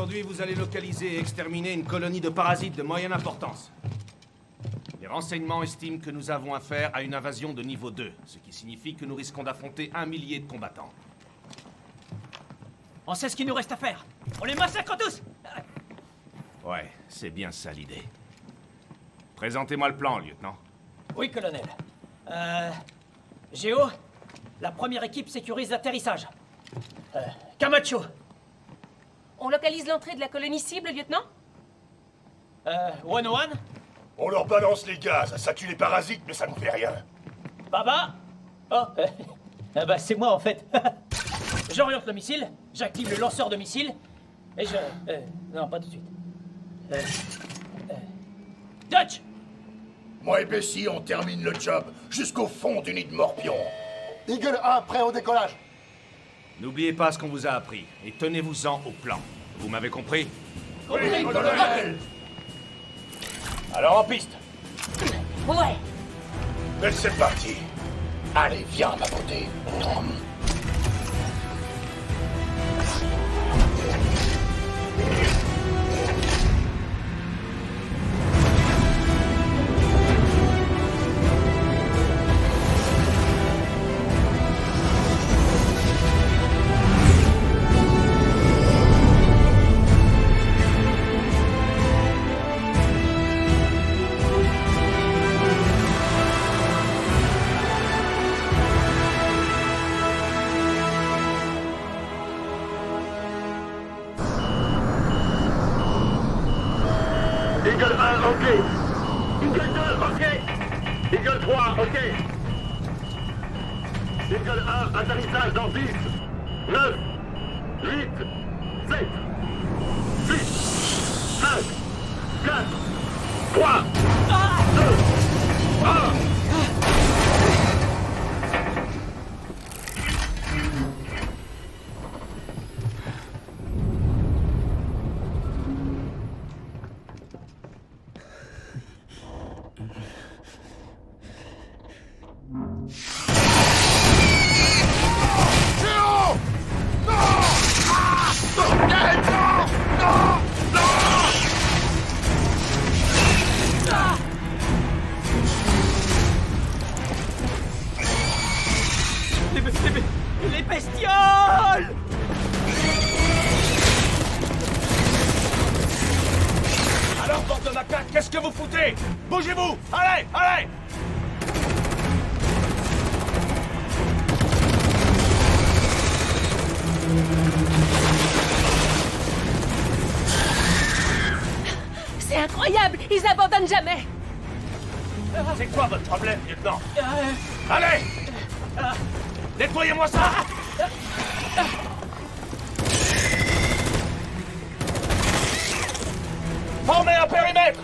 Aujourd'hui, vous allez localiser et exterminer une colonie de parasites de moyenne importance. Les renseignements estiment que nous avons affaire à une invasion de niveau 2, ce qui signifie que nous risquons d'affronter 1 millier de combattants. On sait ce qu'il nous reste à faire. On les massacre tous. Ouais, c'est bien ça l'idée. Présentez-moi le plan, lieutenant. Oui, colonel. Géo, la première équipe sécurise l'atterrissage. Camacho. On localise l'entrée de la colonie cible, lieutenant? 101. On leur balance les gaz, ça tue les parasites, mais ça ne fait rien. Baba. Oh, bah c'est moi en fait. J'oriente le missile, j'active le lanceur de missile, et je... non, pas tout de suite. Dutch. Moi et Bessie, on termine le job jusqu'au fond du nid de morpion. Eagle 1, prêt au décollage. N'oubliez pas ce qu'on vous a appris, et tenez-vous-en au plan. Vous m'avez compris? Oui, colonel. Alors en piste. Ouais. Mais c'est parti. Allez, viens, ma beauté. Eagle 1, ok. Eagle 2, ok. Eagle 3, ok. Eagle 1, atterrissage dans 10, 9, 8, 7, 6, 5, 4, 3, 2, 1. Les bestioles. Alors, bande de macaques, qu'est-ce que vous foutez? Bougez-vous! Allez, allez! C'est incroyable. Ils abandonnent jamais. C'est quoi votre problème, lieutenant? Allez! Nettoyez-moi ça! Formez un périmètre!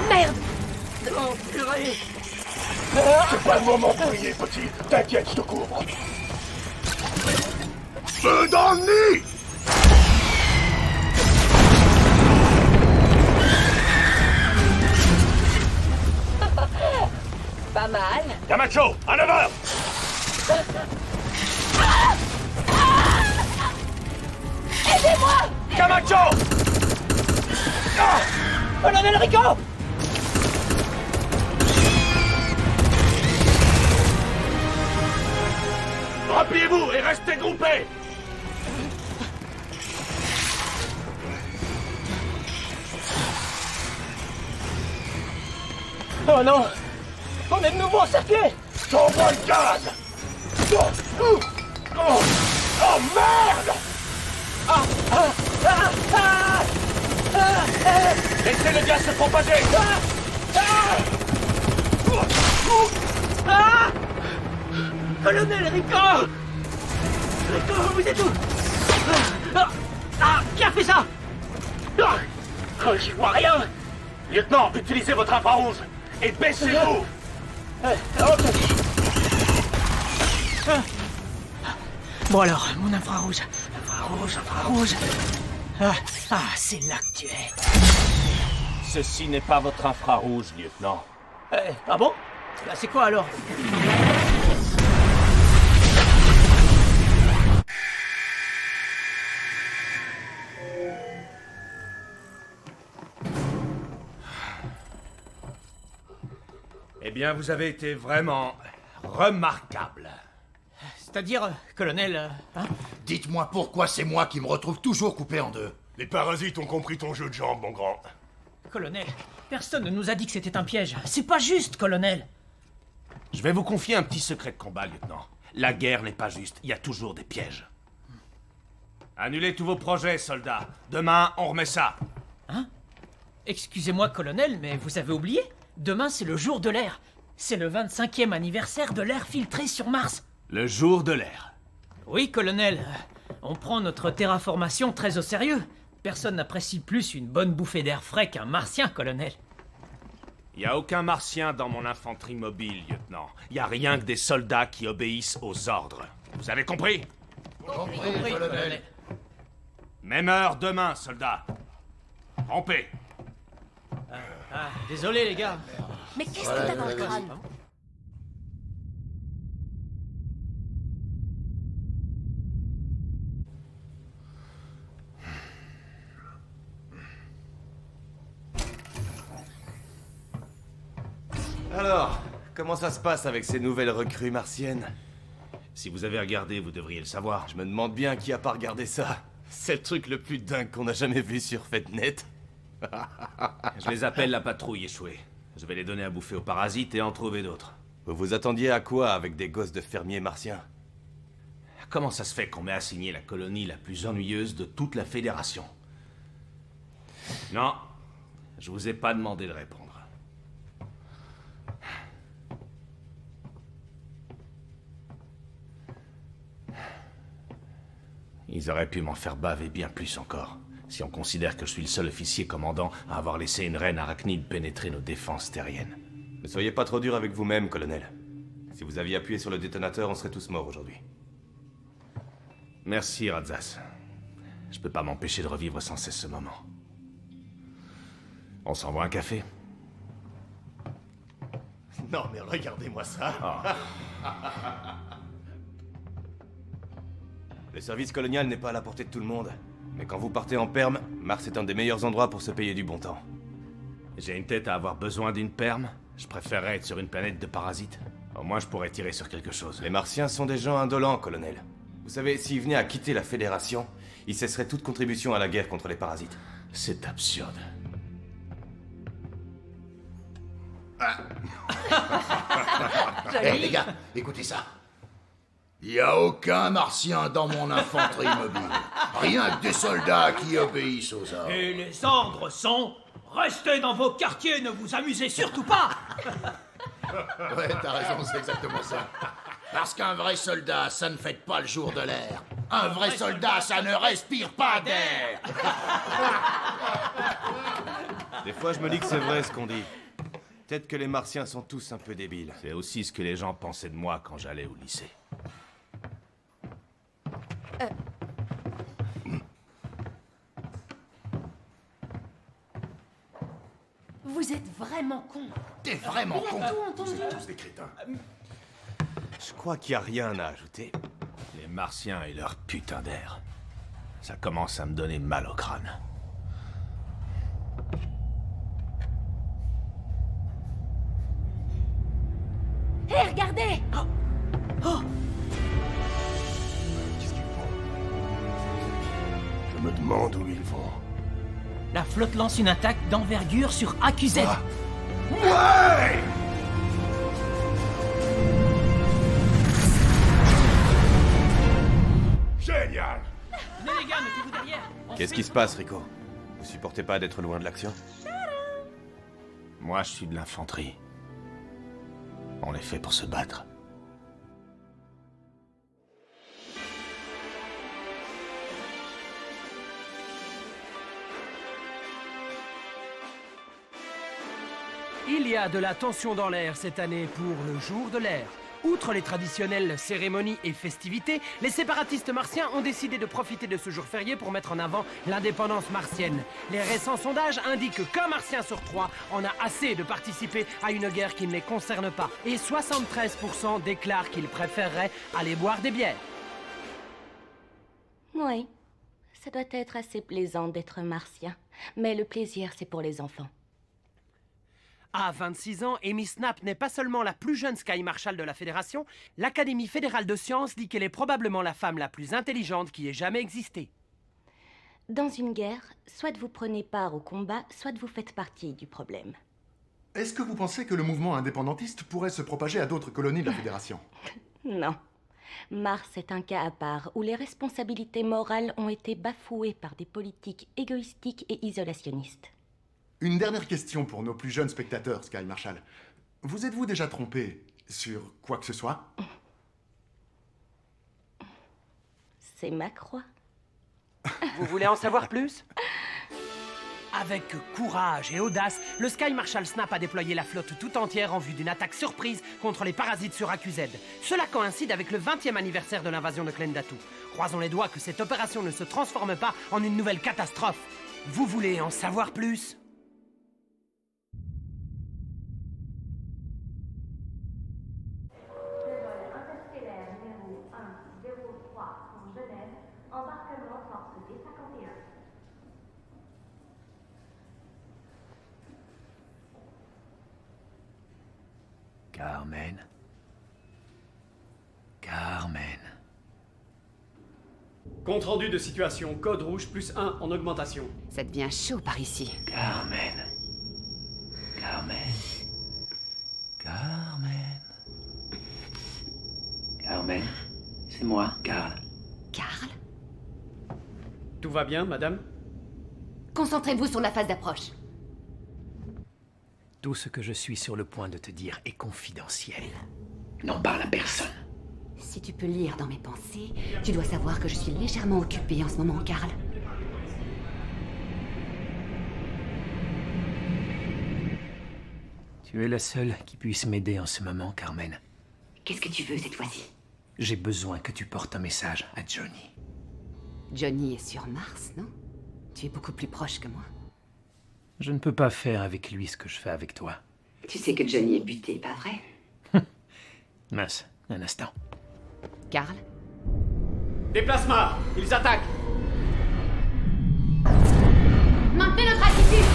Merde. Oh purée. C'est pas le moment de prier, petit. T'inquiète, je te couvre. Feu dans le nid! Pas mal. Camacho, à 9h! Aidez-moi. Camacho! Colonel Rico. Rappelez-vous et restez groupés! Oh non. On est de nouveau encerclés. J'envoie le gaz! Oh merde! Laissez le gaz se propager! Colonel Rico. Rico, vous êtes où? Qui a fait ça? J'y vois rien. Lieutenant, utilisez votre infrarouge et baissez-vous! Bon alors, mon infrarouge. Infrarouge. C'est là que tu es. Ceci n'est pas votre infrarouge, lieutenant. Ah bon? Bah, c'est quoi alors? Eh bien, vous avez été vraiment remarquable. C'est-à-dire, colonel... hein? Dites-moi pourquoi c'est moi qui me retrouve toujours coupé en deux. Les parasites ont compris ton jeu de jambes, mon grand. Colonel, personne ne nous a dit que c'était un piège. C'est pas juste, colonel. Je vais vous confier un petit secret de combat, lieutenant. La guerre n'est pas juste, il y a toujours des pièges. Annulez tous vos projets, soldats. Demain, on remet ça. Excusez-moi, colonel, mais vous avez oublié? Demain, c'est le jour de l'air. C'est le 25e anniversaire de l'air filtré sur Mars. Le jour de l'air. Oui, colonel. On prend notre terraformation très au sérieux. Personne n'apprécie plus une bonne bouffée d'air frais qu'un martien, colonel. Il n'y a aucun martien dans mon infanterie mobile, lieutenant. Il n'y a rien que des soldats qui obéissent aux ordres. Vous avez compris? Compris, Oui, colonel. Même heure demain, soldats. Rampez. Ah, désolé, les gars. Mais qu'est-ce que t'as dans le crâne? Alors, comment ça se passe avec ces nouvelles recrues martiennes? Si vous avez regardé, vous devriez le savoir. Je me demande bien qui a pas regardé ça. C'est le truc le plus dingue qu'on a jamais vu sur FedNet. Je les appelle la patrouille échouée. Je vais les donner à bouffer aux parasites et en trouver d'autres. Vous vous attendiez à quoi avec des gosses de fermiers martiens? Comment ça se fait qu'on m'ait assigné la colonie la plus ennuyeuse de toute la Fédération? Non, je vous ai pas demandé de répondre. Ils auraient pu m'en faire baver bien plus encore, si on considère que je suis le seul officier commandant à avoir laissé une reine arachnide pénétrer nos défenses terriennes. Ne soyez pas trop dur avec vous-même, colonel. Si vous aviez appuyé sur le détonateur, on serait tous morts aujourd'hui. Merci, Radzas. Je peux pas m'empêcher de revivre sans cesse ce moment. On s'envoie un café? Non, mais regardez-moi ça. Le service colonial n'est pas à la portée de tout le monde. Mais quand vous partez en perme, Mars est un des meilleurs endroits pour se payer du bon temps. J'ai une tête à avoir besoin d'une perme. Je préférerais être sur une planète de parasites. Au moins, je pourrais tirer sur quelque chose. Les Martiens sont des gens indolents, colonel. Vous savez, s'ils venaient à quitter la Fédération, ils cesseraient toute contribution à la guerre contre les parasites. C'est absurde. Hé les gars, écoutez ça. Il n'y a aucun martien dans mon infanterie mobile. Rien que des soldats qui obéissent aux ordres. Et les ordres sont... Restez dans vos quartiers, ne vous amusez surtout pas. Ouais, t'as raison, c'est exactement ça. Parce qu'un vrai soldat, ça ne fête pas le jour de l'air. Un vrai soldat, ça ne respire pas d'air. Des fois, je me dis que c'est vrai ce qu'on dit. Peut-être que les Martiens sont tous un peu débiles. C'est aussi ce que les gens pensaient de moi quand j'allais au lycée. Vous êtes vraiment con. T'es vraiment con. Il a tout entendu. Tous des crétins. Je crois qu'il n'y a rien à ajouter. Les Martiens et leur putain d'air. Ça commence à me donner mal au crâne. Hé, regardez! Qu'est-ce qu'ils font? Je me demande où ils vont. La flotte lance une attaque d'envergure sur AQZ. Ouais! Génial! Venez les gars, mettez-vous derrière. Qu'est-ce qui se passe, Rico? Vous supportez pas d'être loin de l'action? Moi, je suis de l'infanterie. On est fait pour se battre. Il y a de la tension dans l'air cette année pour le jour de l'air. Outre les traditionnelles cérémonies et festivités, les séparatistes martiens ont décidé de profiter de ce jour férié pour mettre en avant l'indépendance martienne. Les récents sondages indiquent qu'un martien sur 3 en a assez de participer à une guerre qui ne les concerne pas. Et 73% déclarent qu'ils préféreraient aller boire des bières. Oui, ça doit être assez plaisant d'être martien. Mais le plaisir, c'est pour les enfants. À 26 ans, Amy Snap n'est pas seulement la plus jeune Sky Marshal de la Fédération, l'Académie fédérale de sciences dit qu'elle est probablement la femme la plus intelligente qui ait jamais existé. Dans une guerre, soit vous prenez part au combat, soit vous faites partie du problème. Est-ce que vous pensez que le mouvement indépendantiste pourrait se propager à d'autres colonies de la Fédération? Non. Mars est un cas à part où les responsabilités morales ont été bafouées par des politiques égoïstiques et isolationnistes. Une dernière question pour nos plus jeunes spectateurs, Sky Marshal. Vous êtes-vous déjà trompé sur quoi que ce soit? C'est ma croix. Vous voulez en savoir plus? Avec courage et audace, le Sky Marshal Snap a déployé la flotte tout entière en vue d'une attaque surprise contre les parasites sur AQZ. Cela coïncide avec le 20e anniversaire de l'invasion de Klendatu. Croisons les doigts que cette opération ne se transforme pas en une nouvelle catastrophe. Vous voulez en savoir plus? Carmen. Carmen. Compte rendu de situation, code rouge +1 en augmentation. Ça devient chaud par ici. Carmen. Carmen. Carmen. Carmen. C'est moi, Carl. Carl? Tout va bien, madame? Concentrez-vous sur la phase d'approche. Tout ce que je suis sur le point de te dire est confidentiel. N'en parle à personne. Si tu peux lire dans mes pensées, tu dois savoir que je suis légèrement occupée en ce moment, Carl. Tu es la seule qui puisse m'aider en ce moment, Carmen. Qu'est-ce que tu veux cette fois-ci? J'ai besoin que tu portes un message à Johnny. Johnny est sur Mars, non? Tu es beaucoup plus proche que moi. Je ne peux pas faire avec lui ce que je fais avec toi. Tu sais que Johnny est buté, pas vrai? Mince, un instant. Carl? Déplacement! Ils attaquent! Maintenez notre attitude!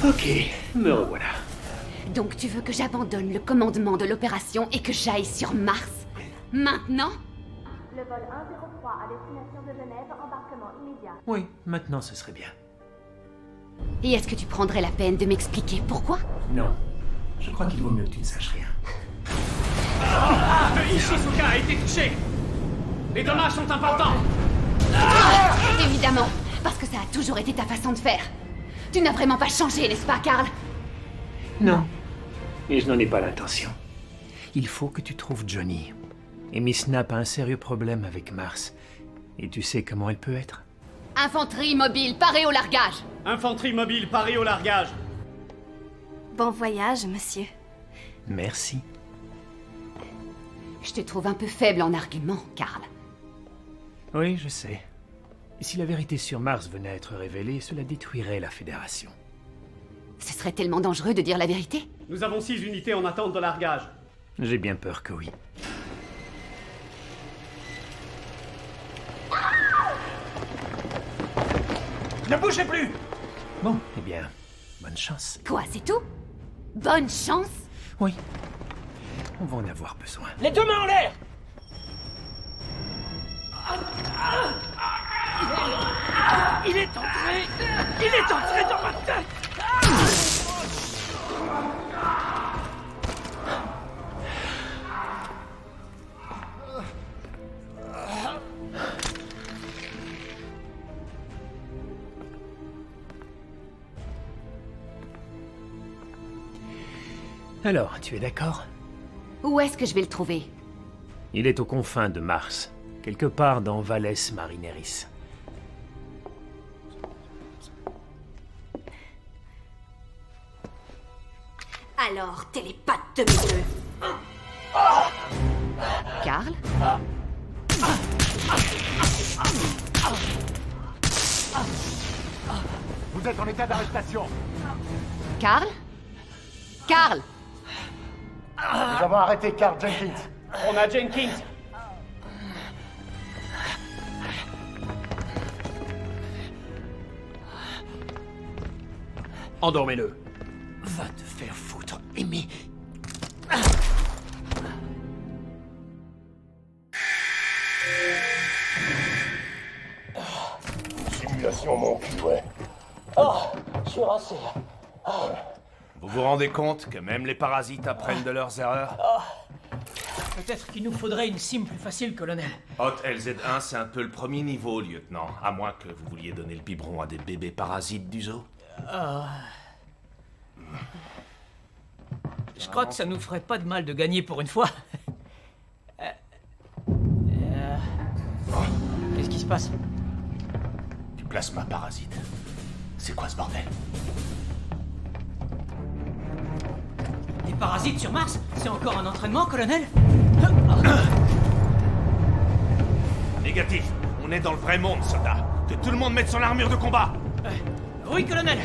Ok, me revoilà. Donc tu veux que j'abandonne le commandement de l'opération et que j'aille sur Mars? Maintenant? Le vol 103 à destination de Genève, embarquement immédiat. Oui, maintenant ce serait bien. Et est-ce que tu prendrais la peine de m'expliquer pourquoi? Non. Je crois qu'il vaut mieux que tu ne saches rien. Ishizuka a été touché! Les dommages sont importants! Évidemment, parce que ça a toujours été ta façon de faire. Tu n'as vraiment pas changé, n'est-ce pas, Carl? Non. Et je n'en ai pas l'intention. Il faut que tu trouves Johnny. Et Miss Snap a un sérieux problème avec Mars. Et tu sais comment elle peut être? Infanterie mobile, parée au largage! Infanterie mobile, parée au largage! Bon voyage, monsieur. Merci. Je te trouve un peu faible en argument, Carl. Oui, je sais. Et si la vérité sur Mars venait à être révélée, cela détruirait la Fédération. Ce serait tellement dangereux de dire la vérité? Nous avons 6 unités en attente de largage. J'ai bien peur que oui. Ne bougez plus! Bon, eh bien, bonne chance. Quoi, c'est tout? Bonne chance? Oui. On va en avoir besoin. Les deux mains en l'air! Il est entré dans ma tête! Alors, tu es d'accord? Où est-ce que je vais le trouver? Il est aux confins de Mars, quelque part dans Valles Marineris. Alors, télépathe de mes deux. Carl? Vous êtes en état d'arrestation. Carl? Carl! Nous avons arrêté Carl Jenkins. On a Jenkins! Endormez-le. Va te faire foutre, Amy. Simulation, mon cul, ouais. Oh, je suis rincé. Vous vous rendez compte que même les parasites apprennent de leurs erreurs? Peut-être qu'il nous faudrait une sim plus facile, colonel. Hot LZ1, c'est un peu le premier niveau, lieutenant. À moins que vous vouliez donner le biberon à des bébés parasites du zoo. Je crois que ça nous ferait pas de mal de gagner pour une fois. Qu'est-ce qui se passe? Du plasma parasite. C'est quoi ce bordel? Des parasites sur Mars? C'est encore un entraînement, colonel? Négatif. On est dans le vrai monde, soldat. Que tout le monde mette son armure de combat. Oui, colonel.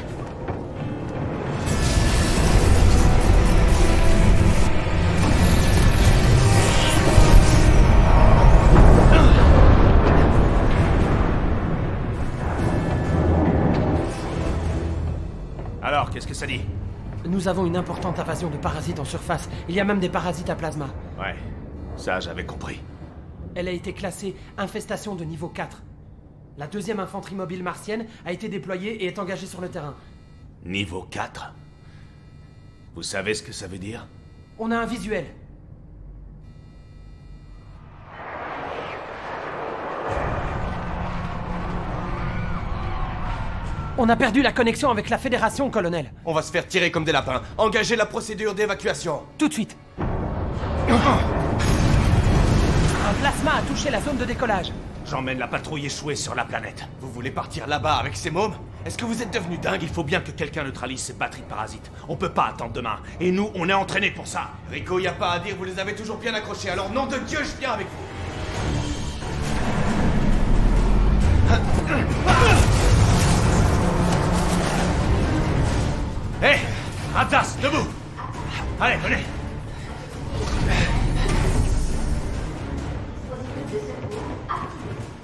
Alors, qu'est-ce que ça dit? Nous avons une importante invasion de parasites en surface. Il y a même des parasites à plasma. Ouais, ça j'avais compris. Elle a été classée infestation de niveau 4. La 2e infanterie mobile martienne a été déployée et est engagée sur le terrain. Niveau 4? Vous savez ce que ça veut dire? On a un visuel. On a perdu la connexion avec la Fédération, colonel. On va se faire tirer comme des lapins. Engagez la procédure d'évacuation. Tout de suite. Un plasma a touché la zone de décollage. J'emmène la patrouille échouée sur la planète. Vous voulez partir là-bas avec ces mômes? Est-ce que vous êtes devenu dingue? Il faut bien que quelqu'un neutralise ces batteries parasites. On peut pas attendre demain. Et nous, on est entraînés pour ça. Rico, y a pas à dire, vous les avez toujours bien accrochés. Alors, nom de Dieu, je viens avec vous. Hé, Ratas, debout. Allez, venez.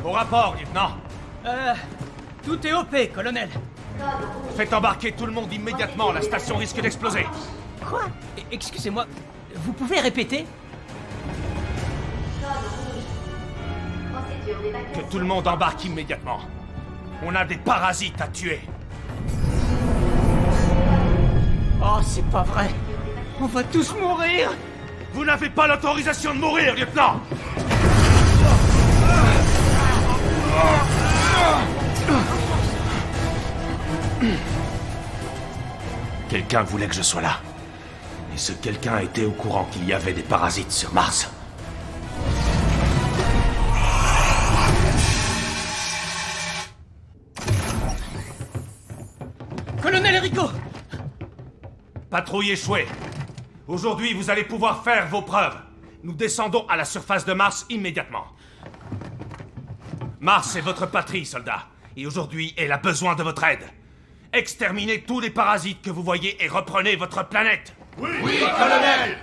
Au rapport, lieutenant. Tout est OP, colonel. Faites embarquer tout le monde immédiatement. La station risque d'exploser. Quoi? Excusez-moi, vous pouvez répéter? Que tout le monde embarque immédiatement. On a des parasites à tuer. Oh, c'est pas vrai. On va tous mourir. Vous n'avez pas l'autorisation de mourir, lieutenant. Quelqu'un voulait que je sois là. Et ce quelqu'un était au courant qu'il y avait des parasites sur Mars. Colonel Rico! Patrouille échouée. Aujourd'hui, vous allez pouvoir faire vos preuves. Nous descendons à la surface de Mars immédiatement. Mars est votre patrie, soldats. Et aujourd'hui, elle a besoin de votre aide. Exterminez tous les parasites que vous voyez et reprenez votre planète. Oui, colonel!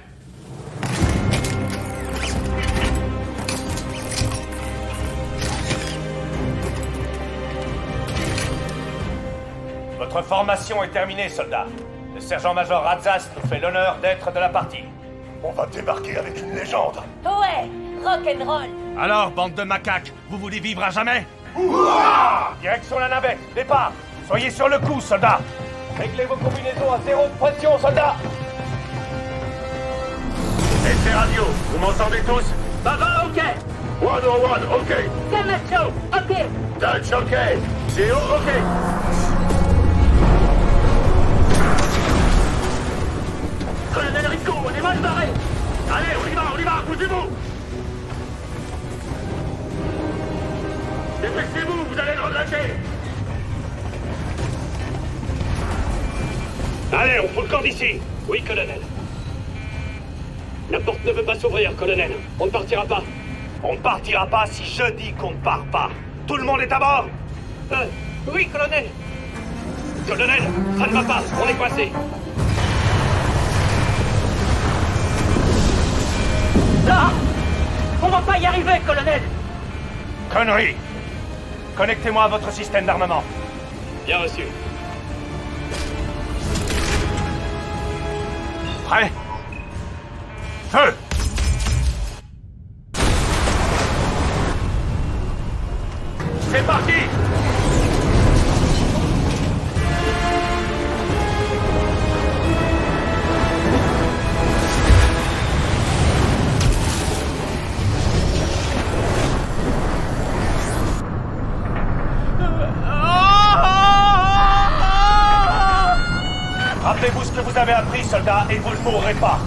Votre formation est terminée, soldats. Le sergent-major Radzas nous fait l'honneur d'être de la partie. On va débarquer avec une légende. Ouais, rock'n'roll. Alors, bande de macaques, vous voulez vivre à jamais? Ouah! Direction la navette, départ. Soyez sur le coup, soldats. Réglez vos combinaisons à 0 de pression, soldats. Essai radio, vous m'entendez tous? Baba, ok. 101, ok. Camacho, ok. Dutch, ok. Zéro, ok. Colonel Rico, on est mal barré. Allez, on y va, bougez-vous. Dépêchez-vous, vous allez le regretter. Allez, on fout le camp d'ici. Oui, colonel. La porte ne veut pas s'ouvrir, colonel. On ne partira pas. On ne partira pas si je dis qu'on ne part pas. Tout le monde est à bord? Oui, colonel. Colonel, ça ne va pas, on est coincé. Là! On va pas y arriver, colonel! Connerie! Connectez-moi à votre système d'armement. Bien reçu. Prêt? Feu! C'est parti! Rappelez-vous ce que vous avez appris, soldats, et vous ne mourrez pas.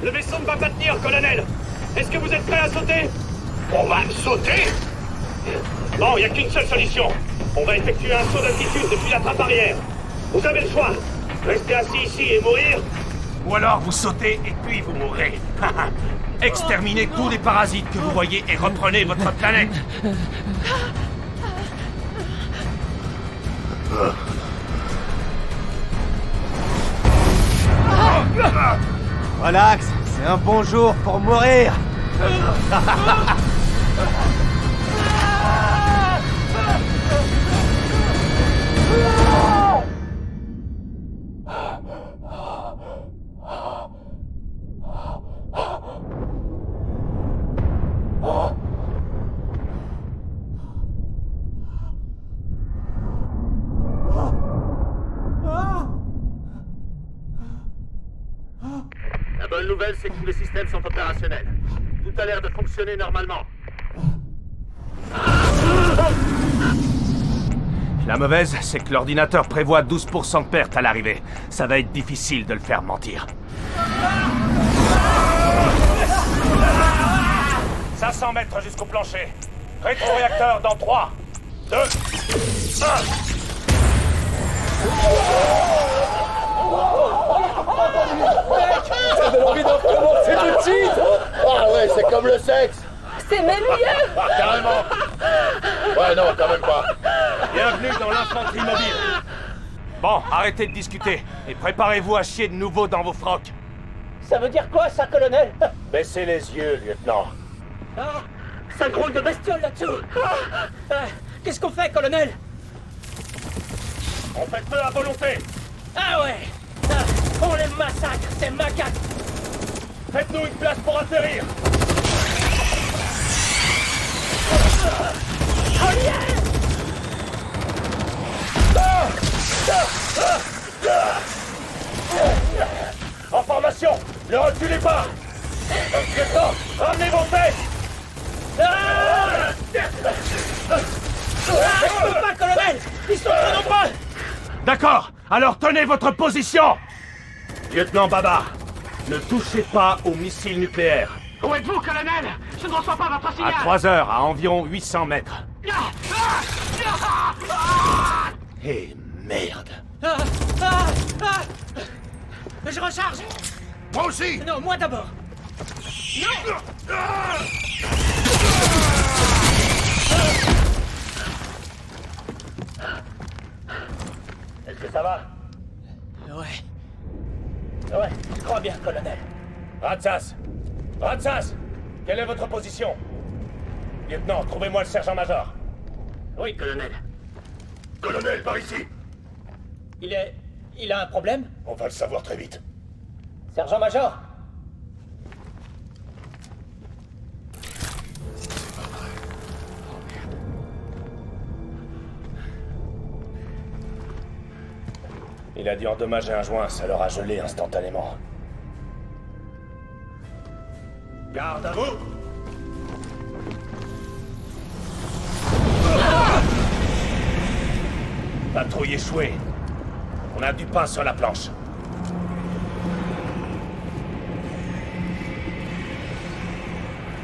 Le vaisseau ne va pas tenir, colonel. Est-ce que vous êtes prêt à sauter? On va sauter? Bon, il n'y a qu'une seule solution. On va effectuer un saut d'altitude depuis la trappe arrière. Vous avez le choix. Rester assis ici et mourir. Ou alors vous sautez et puis vous mourrez. Exterminez tous les parasites que vous voyez et reprenez votre planète. Relax, c'est un bon jour pour mourir. La bonne nouvelle, c'est que tous les systèmes sont opérationnels. Tout a l'air de fonctionner normalement. La mauvaise, c'est que l'ordinateur prévoit 12% de perte à l'arrivée. Ça va être difficile de le faire mentir. 500 mètres jusqu'au plancher. Rétroréacteur dans 3, 2, 1. Ça donne envie d'en recommencer tout de suite. Ah ouais, c'est comme le sexe. C'est même mieux! Ah, carrément. Ouais, non, quand même pas. Bienvenue dans l'infanterie mobile. Bon, arrêtez de discuter et préparez-vous à chier de nouveau dans vos frocs. Ça veut dire quoi, ça, colonel? Baissez les yeux, lieutenant. Ah, ça grouille de bestioles là-dessous. Qu'est-ce qu'on fait, colonel? On fait feu à volonté. Ah ouais. On les massacre, ces macaques. Faites-nous une place pour atterrir. Oh yeah! En formation, ne reculez pas. Lieutenant, ramenez vos têtes. Je peux pas, colonel. Ils sont trop nombreux. D'accord, alors tenez votre position. Lieutenant Baba, ne touchez pas aux missiles nucléaires. Où êtes-vous, colonel? Je ne reçois pas votre signal. À 3 heures, à environ 800 mètres. Eh merde. Je recharge. Moi aussi. Non, moi d'abord. Non. Est-ce que ça va? Ouais, je crois bien, colonel. Ratsas! Ratsas! Quelle est votre position? Lieutenant, trouvez-moi le sergent-major. Oui, colonel. Colonel, par ici! Il a un problème? On va le savoir très vite. Sergent-major? Il a dû endommager un joint, ça leur a gelé instantanément. Garde à vous! Patrouille échouée. On a du pain sur la planche.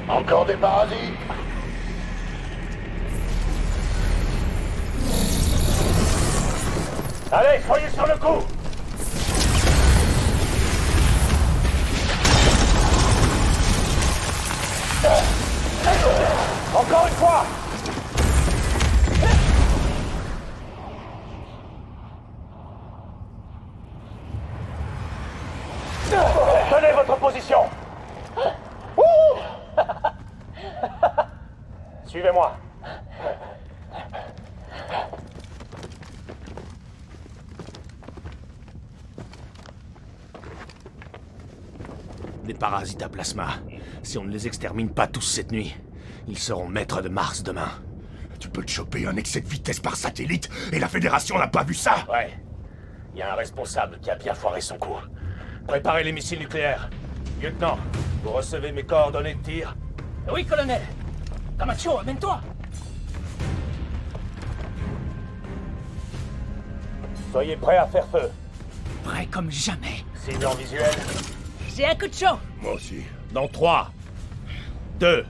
Encore des parasites. Allez, soyez sur le coup! Encore une fois! Suivez-moi. Des parasites à plasma. Si on ne les extermine pas tous cette nuit, ils seront maîtres de Mars demain. Tu peux te choper un excès de vitesse par satellite et la Fédération n'a pas vu ça? Ouais. Il y a un responsable qui a bien foiré son coup. Préparez les missiles nucléaires. Lieutenant, vous recevez mes coordonnées de tir? Oui, colonel. Camacho, amène-toi. Soyez prêts à faire feu. Prêt comme jamais. Cible en visuel. J'ai un coup de chaud. Moi aussi. Dans 3, 2,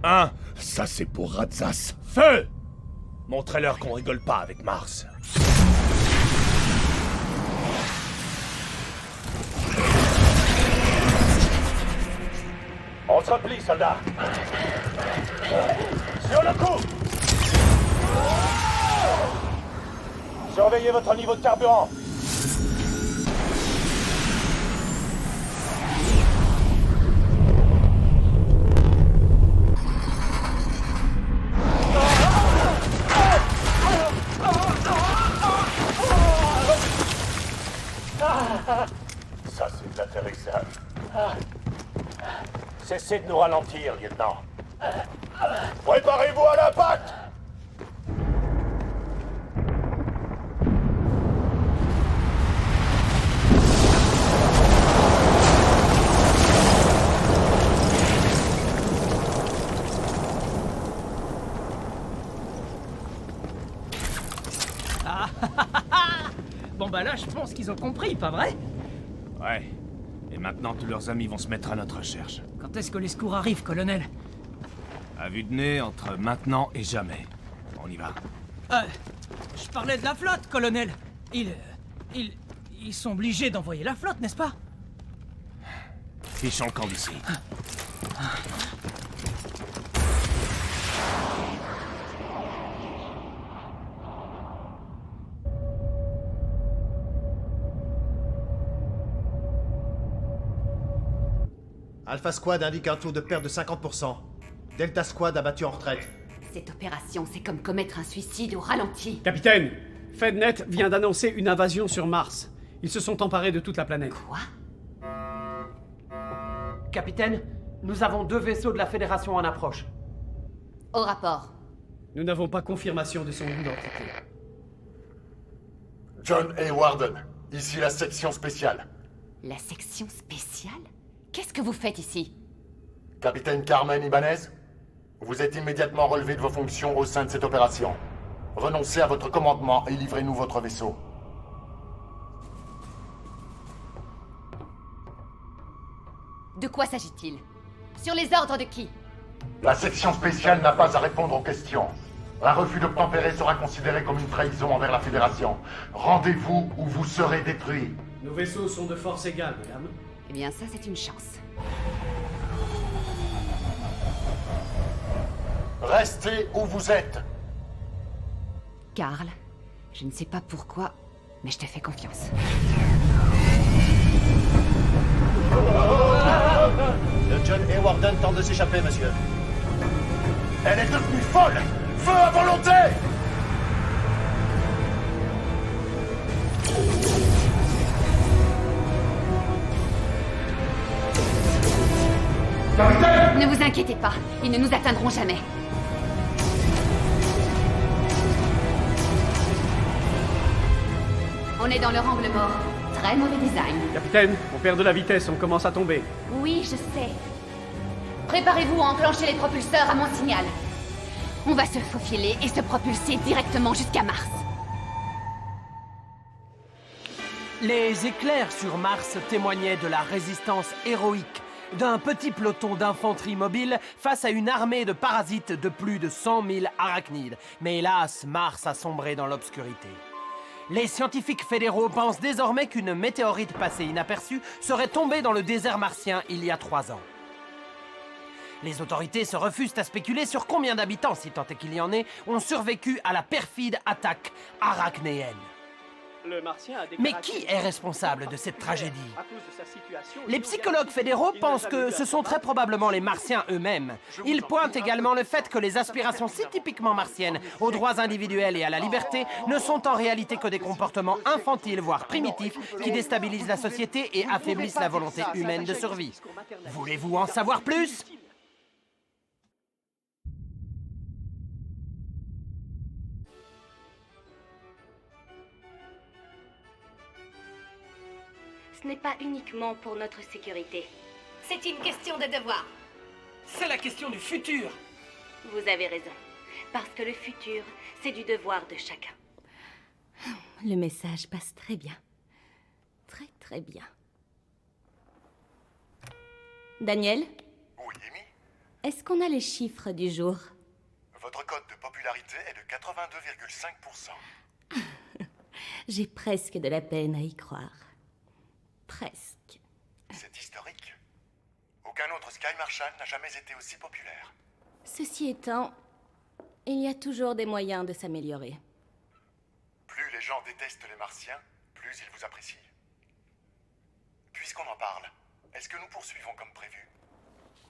1, Ça, c'est pour Ratsas. feu! Montrez-leur qu'on rigole pas avec Mars. On se replie, soldats. Sur le coup! Surveillez votre niveau de carburant. Ça, c'est de l'atterrissage. Cessez de nous ralentir, lieutenant. Préparez-vous à l'impact! Bon bah là, je pense qu'ils ont compris, pas vrai? Ouais. Et maintenant, tous leurs amis vont se mettre à notre recherche. Quand est-ce que les secours arrivent, colonel? À vue de nez, entre maintenant et jamais. On y va. Je parlais de la flotte, colonel. Ils sont obligés d'envoyer la flotte, n'est-ce pas? Fichons le camp d'ici. Alpha Squad indique un taux de perte de 50%. Delta Squad abattu en retraite. Cette opération, c'est comme commettre un suicide au ralenti. Capitaine, FedNet vient d'annoncer une invasion sur Mars. Ils se sont emparés de toute la planète. Quoi? Capitaine, nous avons 2 vaisseaux de la Fédération en approche. Au rapport. Nous n'avons pas confirmation de son identité. John A. Warden, ici la section spéciale. La section spéciale? Qu'est-ce que vous faites ici? Capitaine Carmen Ibanez, vous êtes immédiatement relevé de vos fonctions au sein de cette opération. Renoncez à votre commandement et livrez-nous votre vaisseau. De quoi s'agit-il? Sur les ordres de qui? La section spéciale n'a pas à répondre aux questions. Un refus d'obtempérer sera considéré comme une trahison envers la Fédération. Rendez-vous ou vous serez détruits. Nos vaisseaux sont de force égale, madame. Eh bien, ça, c'est une chance. Restez où vous êtes. Carl, je ne sais pas pourquoi, mais je te fais confiance. Le John A. Warden tente de s'échapper, monsieur. Elle est devenue folle. Feu à volonté. Ne vous inquiétez pas, ils ne nous atteindront jamais. On est dans leur angle mort. Très mauvais design. Capitaine, on perd de la vitesse, on commence à tomber. Oui, je sais. Préparez-vous à enclencher les propulseurs à mon signal. On va se faufiler et se propulser directement jusqu'à Mars. Les éclairs sur Mars témoignaient de la résistance héroïque d'un petit peloton d'infanterie mobile face à une armée de parasites de plus de 100 000 arachnides. Mais hélas, Mars a sombré dans l'obscurité. Les scientifiques fédéraux pensent désormais qu'une météorite passée inaperçue serait tombée dans le désert martien il y a 3 ans. Les autorités se refusent à spéculer sur combien d'habitants, si tant est qu'il y en ait, ont survécu à la perfide attaque arachnéenne. Le Martien a Mais qui est responsable de cette tragédie? À cause de sa situation, Les psychologues fédéraux pensent que ce sont très probablement les Martiens eux-mêmes. Ils pointent également le fait que les aspirations si typiquement martiennes aux droits individuels et à la liberté ne sont en réalité que des comportements infantiles, voire primitifs, qui déstabilisent la société et affaiblissent la volonté humaine de survie. Voulez-vous en savoir plus? Ce n'est pas uniquement pour notre sécurité. C'est une question de devoir. C'est la question du futur. Vous avez raison. Parce que le futur, c'est du devoir de chacun. Le message passe très bien. Très, très bien. Daniel? Oui, Amy? Est-ce qu'on a les chiffres du jour? Votre code de popularité est de 82,5%. J'ai presque de la peine à y croire. Presque. C'est historique. Aucun autre Sky Marshal n'a jamais été aussi populaire. Ceci étant, il y a toujours des moyens de s'améliorer. Plus les gens détestent les Martiens, plus ils vous apprécient. Puisqu'on en parle, est-ce que nous poursuivons comme prévu?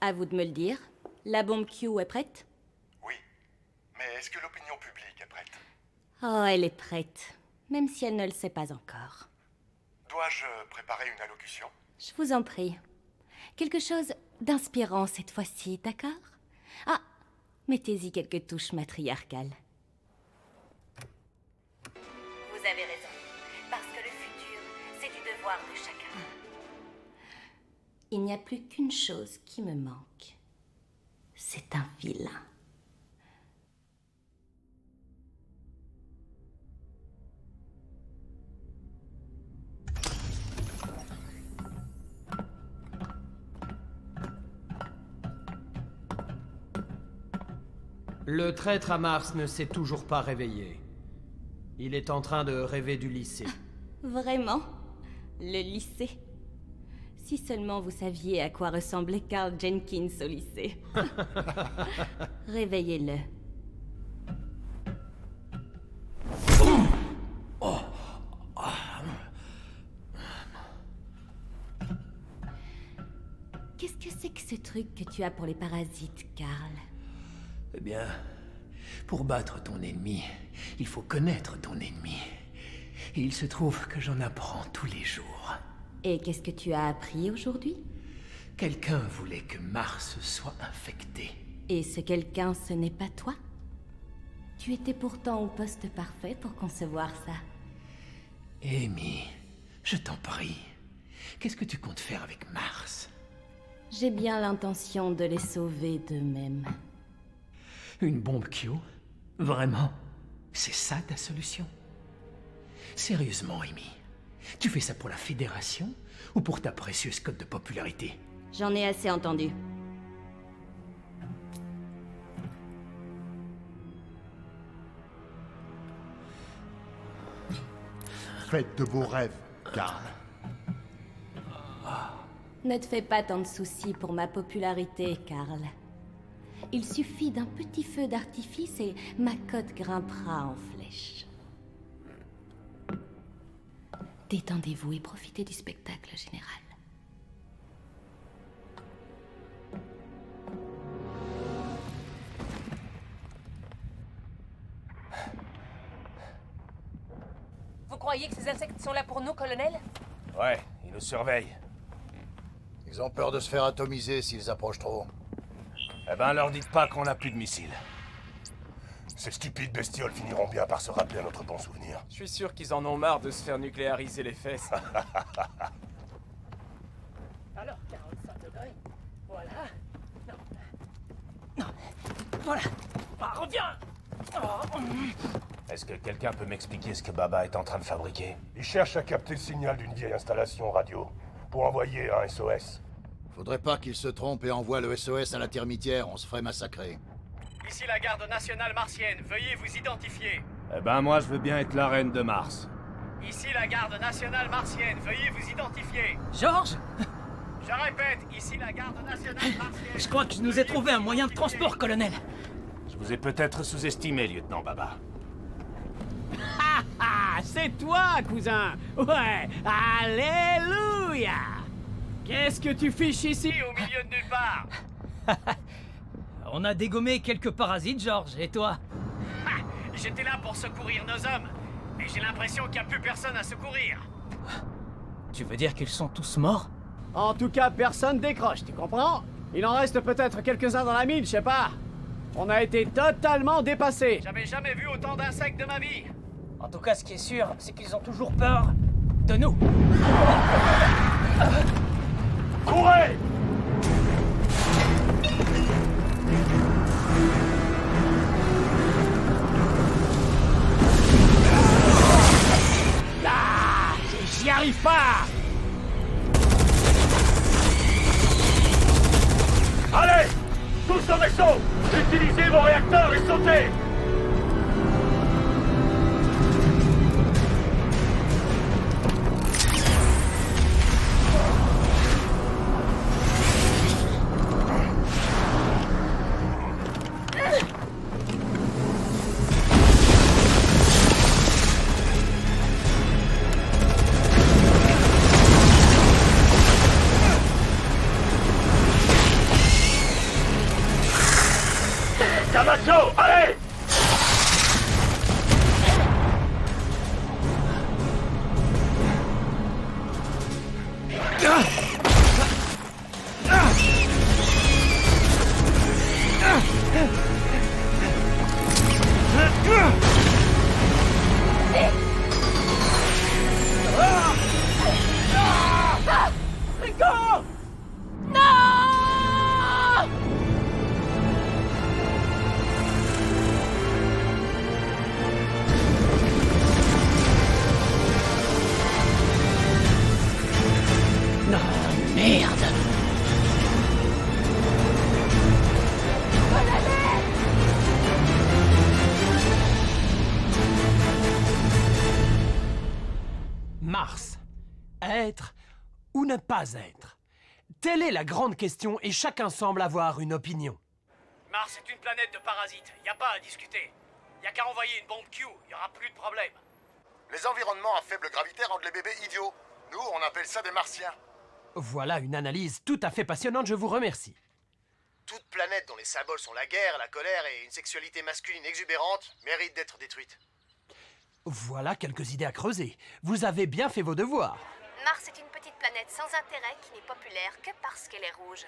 À vous de me le dire. La bombe Q est prête? Oui. Mais est-ce que l'opinion publique est prête? Oh, elle est prête. Même si elle ne le sait pas encore. Dois-je préparer une allocution? Je vous en prie. Quelque chose d'inspirant cette fois-ci, d'accord? Ah, mettez-y quelques touches matriarcales. Vous avez raison. Parce que le futur, c'est du devoir de chacun. Il n'y a plus qu'une chose qui me manque. C'est un vilain. Le traître à Mars ne s'est toujours pas réveillé. Il est en train de rêver du lycée. Vraiment? Le lycée? Si seulement vous saviez à quoi ressemblait Carl Jenkins au lycée. Réveillez-le. Qu'est-ce que c'est que ce truc que tu as pour les parasites, Carl? Eh bien, pour battre ton ennemi, il faut connaître ton ennemi. Et il se trouve que j'en apprends tous les jours. Et qu'est-ce que tu as appris aujourd'hui? Quelqu'un voulait que Mars soit infecté. Et ce quelqu'un, ce n'est pas toi? Tu étais pourtant au poste parfait pour concevoir ça. Amy, je t'en prie. Qu'est-ce que tu comptes faire avec Mars? J'ai bien l'intention de les sauver d'eux-mêmes. Une bombe Q? Vraiment? C'est ça ta solution? Sérieusement, Amy, tu fais ça pour la Fédération ou pour ta précieuse cote de popularité? J'en ai assez entendu. Faites de beaux rêves, Carl. Ne te fais pas tant de soucis pour ma popularité, Carl. Il suffit d'un petit feu d'artifice et ma cote grimpera en flèche. Détendez-vous et profitez du spectacle général. Vous croyez que ces insectes sont là pour nous, colonel? Ouais, ils nous surveillent. Ils ont peur de se faire atomiser s'ils approchent trop. Eh ben, leur dites pas qu'on n'a plus de missiles. Ces stupides bestioles finiront bien par se rappeler à notre bon souvenir. Je suis sûr qu'ils en ont marre de se faire nucléariser les fesses. Alors, 45 degrés. Voilà. Non. Non. Voilà. Ah, reviens. Oh. Est-ce que quelqu'un peut m'expliquer ce que Baba est en train de fabriquer? Ils cherchent à capter le signal d'une vieille installation radio pour envoyer un SOS. Faudrait pas qu'ils se trompent et envoient le SOS à la termitière, on se ferait massacrer. Ici la garde nationale martienne, veuillez vous identifier. Eh ben moi je veux bien être la reine de Mars. Ici la garde nationale martienne, veuillez vous identifier. Georges? Je répète, ici la garde nationale martienne. Je crois que je nous ai trouvé un moyen de transport, colonel. Je vous ai peut-être sous-estimé, lieutenant Baba. Ah, c'est toi, cousin. Ouais, alléluia. Qu'est-ce que tu fiches ici au milieu de nulle part? On a dégommé quelques parasites, George, et toi? J'étais là pour secourir nos hommes, mais j'ai l'impression qu'il n'y a plus personne à secourir. Tu veux dire qu'ils sont tous morts? En tout cas, personne décroche, tu comprends? Il en reste peut-être quelques-uns dans la mine, je sais pas. On a été totalement dépassés. J'avais jamais vu autant d'insectes de ma vie. En tout cas, ce qui est sûr, c'est qu'ils ont toujours peur de nous. Courez! Ah, j'y arrive pas. Allez! Tous au vaisseau! Utilisez vos réacteurs et sautez! Camacho, allez! Rico! Non! Non, merde. Mars. Être ou ne pas être? Telle est la grande question et chacun semble avoir une opinion. Mars est une planète de parasites, y a pas à discuter. Y a qu'à envoyer une bombe Q, y aura plus de problème. Les environnements à faible gravité rendent les bébés idiots. Nous, on appelle ça des martiens. Voilà une analyse tout à fait passionnante, je vous remercie. Toute planète dont les symboles sont la guerre, la colère et une sexualité masculine exubérante mérite d'être détruite. Voilà quelques idées à creuser. Vous avez bien fait vos devoirs. Mars est une petite planète sans intérêt qui n'est populaire que parce qu'elle est rouge.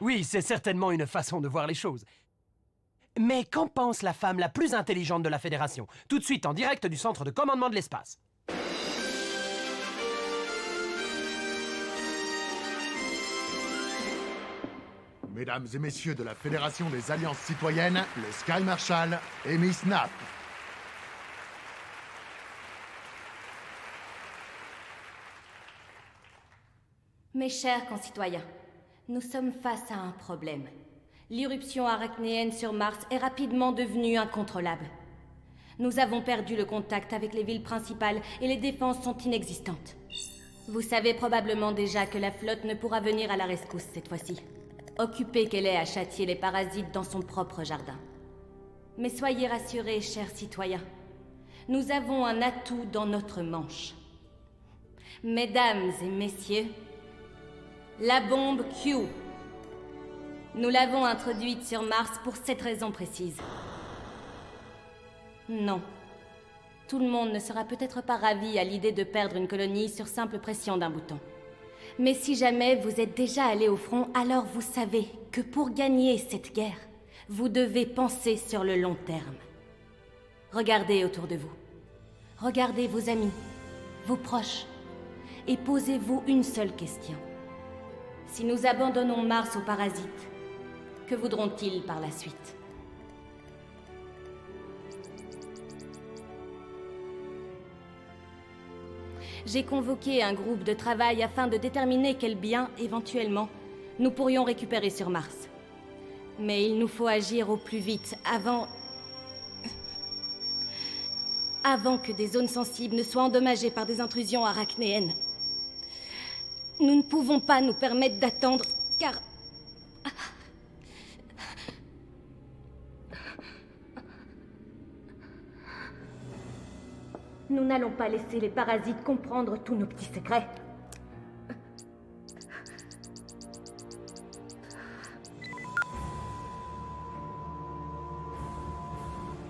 Oui, c'est certainement une façon de voir les choses. Mais qu'en pense la femme la plus intelligente de la Fédération? Tout de suite en direct du centre de commandement de l'espace. Mesdames et messieurs de la Fédération des Alliances Citoyennes, le Sky Marshal et Miss Knapp. Mes chers concitoyens, nous sommes face à un problème. L'irruption arachnéenne sur Mars est rapidement devenue incontrôlable. Nous avons perdu le contact avec les villes principales et les défenses sont inexistantes. Vous savez probablement déjà que la flotte ne pourra venir à la rescousse cette fois-ci. Occupée qu'elle est à châtier les parasites dans son propre jardin. Mais soyez rassurés, chers citoyens. Nous avons un atout dans notre manche. Mesdames et messieurs, la bombe Q. Nous l'avons introduite sur Mars pour cette raison précise. Non. Tout le monde ne sera peut-être pas ravi à l'idée de perdre une colonie sur simple pression d'un bouton. Mais si jamais vous êtes déjà allé au front, alors vous savez que pour gagner cette guerre, vous devez penser sur le long terme. Regardez autour de vous. Regardez vos amis, vos proches, et posez-vous une seule question. Si nous abandonnons Mars aux parasites, que voudront-ils par la suite ? J'ai convoqué un groupe de travail afin de déterminer quel bien, éventuellement, nous pourrions récupérer sur Mars. Mais il nous faut agir au plus vite, avant que des zones sensibles ne soient endommagées par des intrusions arachnéennes. Nous ne pouvons pas nous permettre d'attendre, car... Nous n'allons pas laisser les parasites comprendre tous nos petits secrets.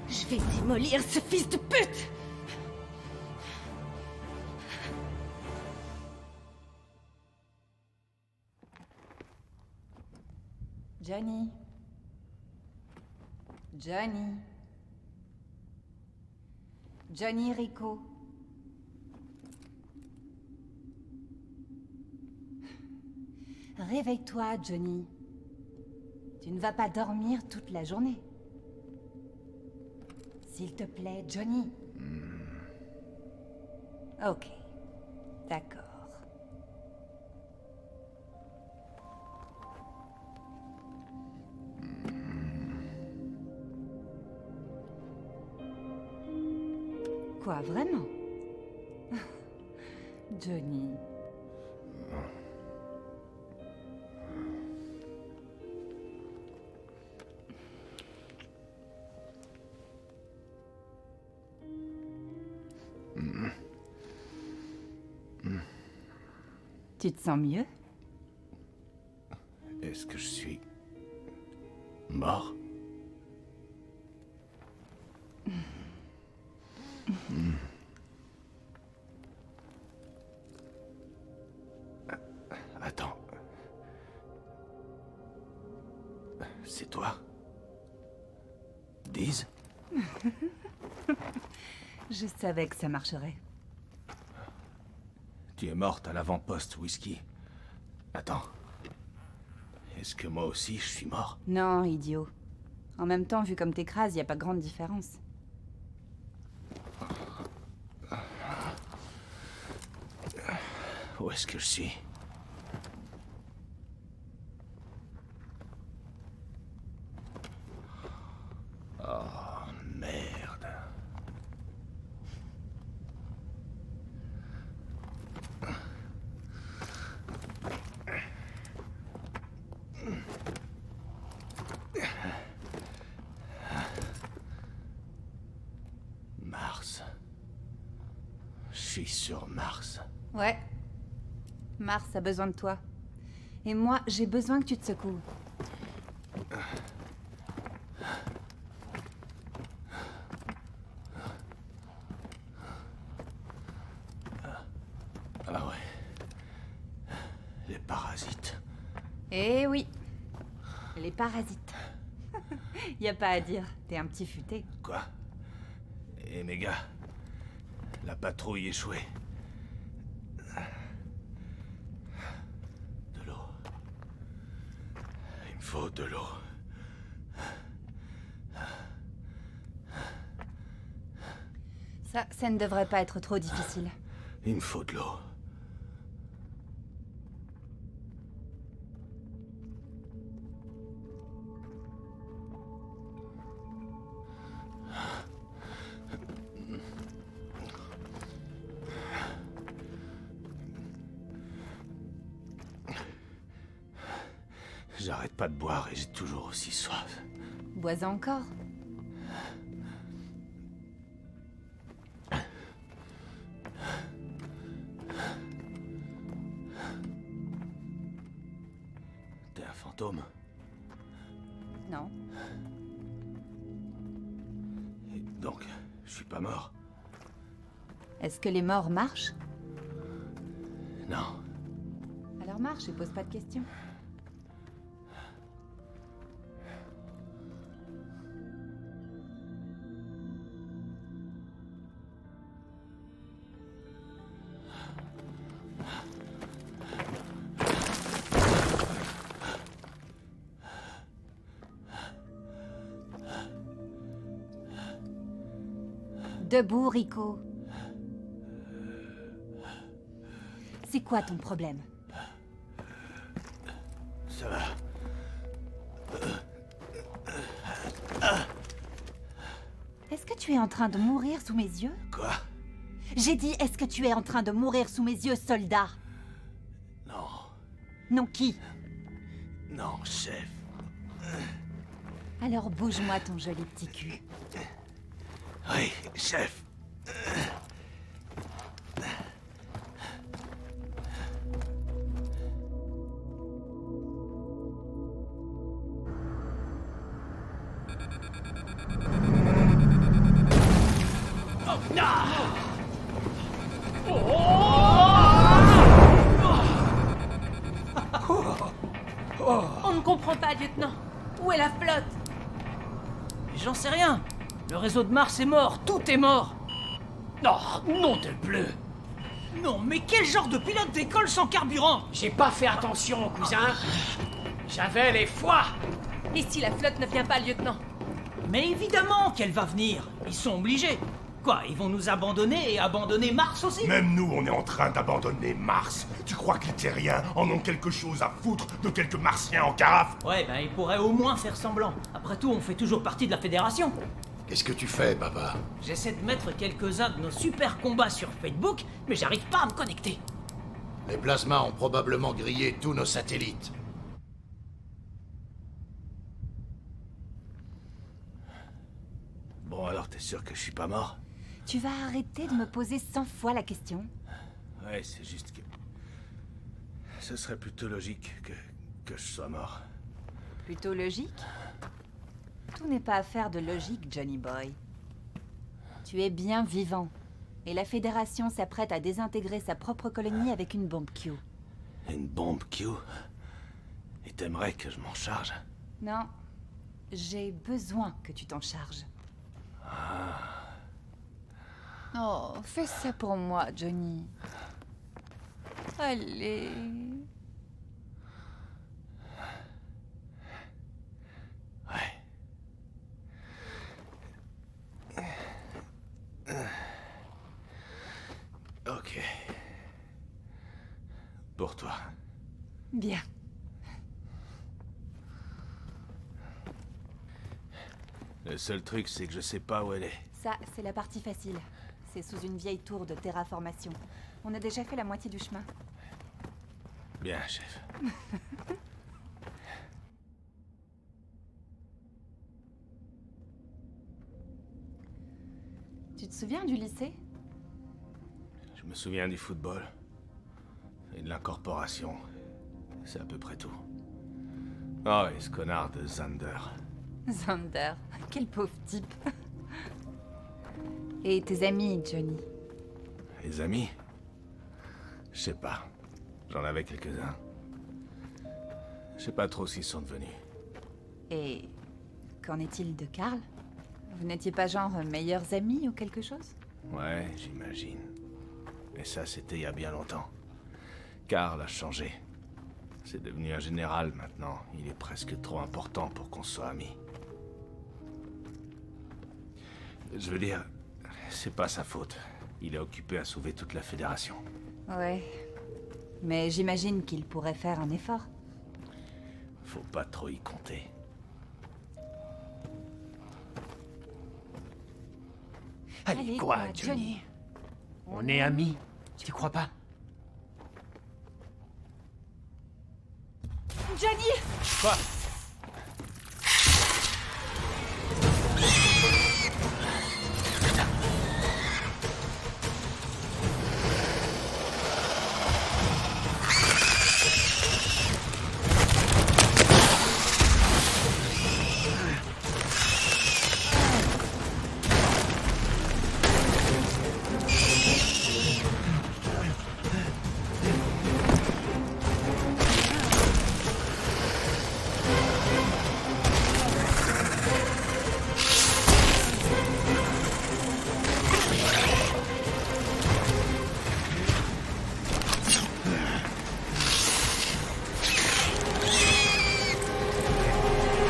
Je vais démolir ce fils de pute! Johnny. Johnny. Johnny Rico. Réveille-toi, Johnny. Tu ne vas pas dormir toute la journée. S'il te plaît, Johnny. Ok. D'accord. Quoi, vraiment? Johnny. Tu te sens mieux? Est-ce que je suis mort? Attends. C'est toi? Diz? Je savais que ça marcherait. Tu es morte à l'avant-poste, Whisky. Attends. Est-ce que moi aussi, je suis mort? Non, idiot. En même temps, vu comme t'écrases, y a pas grande différence. Où est-ce que je suis? Oh, merde. Mars. Je suis sur Mars. Ouais. Mars a besoin de toi. Et moi, j'ai besoin que tu te secoues. Ah ouais. Les parasites. Eh oui. Les parasites. Y a pas à dire, t'es un petit futé. Quoi? Et mes gars, la patrouille échouée. De l'eau. Il me faut de l'eau. Ça ne devrait pas être trop difficile. Il me faut de l'eau. J'arrête pas de boire et j'ai toujours aussi soif. Bois encore. T'es un fantôme? Non. Et donc, je suis pas mort? Est-ce que les morts marchent? Non. Alors marche et pose pas de questions. Debout, Rico. C'est quoi ton problème? Ça va. Est-ce que tu es en train de mourir sous mes yeux? Quoi? J'ai dit, est-ce que tu es en train de mourir sous mes yeux, soldat? Non. Non, qui? Non, chef. Alors bouge-moi ton joli petit cul. Oui, chef. On ne comprend pas, lieutenant. Où est la flotte? J'en sais rien. Le réseau de Mars est mort, tout est mort. Oh, nom de bleu! Non, mais quel genre de pilote décolle sans carburant? J'ai pas fait attention, cousin. J'avais les foies. Et si la flotte ne vient pas, lieutenant? Mais évidemment qu'elle va venir. Ils sont obligés. Quoi, ils vont nous abandonner et abandonner Mars aussi? Même nous, on est en train d'abandonner Mars. Tu crois que les terriens en ont quelque chose à foutre de quelques martiens en carafe? Ouais, ben ils pourraient au moins faire semblant. Après tout, on fait toujours partie de la Fédération. Qu'est-ce que tu fais, papa? J'essaie de mettre quelques-uns de nos super combats sur Facebook, mais j'arrive pas à me connecter. Les plasmas ont probablement grillé tous nos satellites. Bon, alors t'es sûr que je suis pas mort? Tu vas arrêter de me poser 100 fois la question? Ouais, c'est juste que... Ce serait plutôt logique que je sois mort. Plutôt logique? Tout n'est pas affaire de logique, Johnny Boy. Tu es bien vivant. Et la Fédération s'apprête à désintégrer sa propre colonie avec une bombe Q. Une bombe Q? Et t'aimerais que je m'en charge? Non. J'ai besoin que tu t'en charges. Oh, fais ça pour moi, Johnny. Allez. Ok. Pour toi. Bien. Le seul truc, c'est que je sais pas où elle est. Ça, c'est la partie facile. C'est sous une vieille tour de terraformation. On a déjà fait la moitié du chemin. Bien, chef. Tu te souviens du lycée? Je me souviens du football. Et de l'incorporation. C'est à peu près tout. Oh, et ce connard de Xander. Xander, quel pauvre type. Et tes amis, Johnny? Les amis? Je sais pas. J'en avais quelques-uns. Je sais pas trop s'ils sont devenus. Et qu'en est-il de Carl? Vous n'étiez pas genre meilleurs amis ou quelque chose? Ouais, j'imagine. Mais ça, c'était il y a bien longtemps. Carl a changé. C'est devenu un général maintenant. Il est presque trop important pour qu'on soit amis. Je veux dire, c'est pas sa faute. Il est occupé à sauver toute la Fédération. Ouais. Mais j'imagine qu'il pourrait faire un effort. Faut pas trop y compter. Allez, quoi, Johnny? On est amis, tu crois pas? Johnny! Quoi?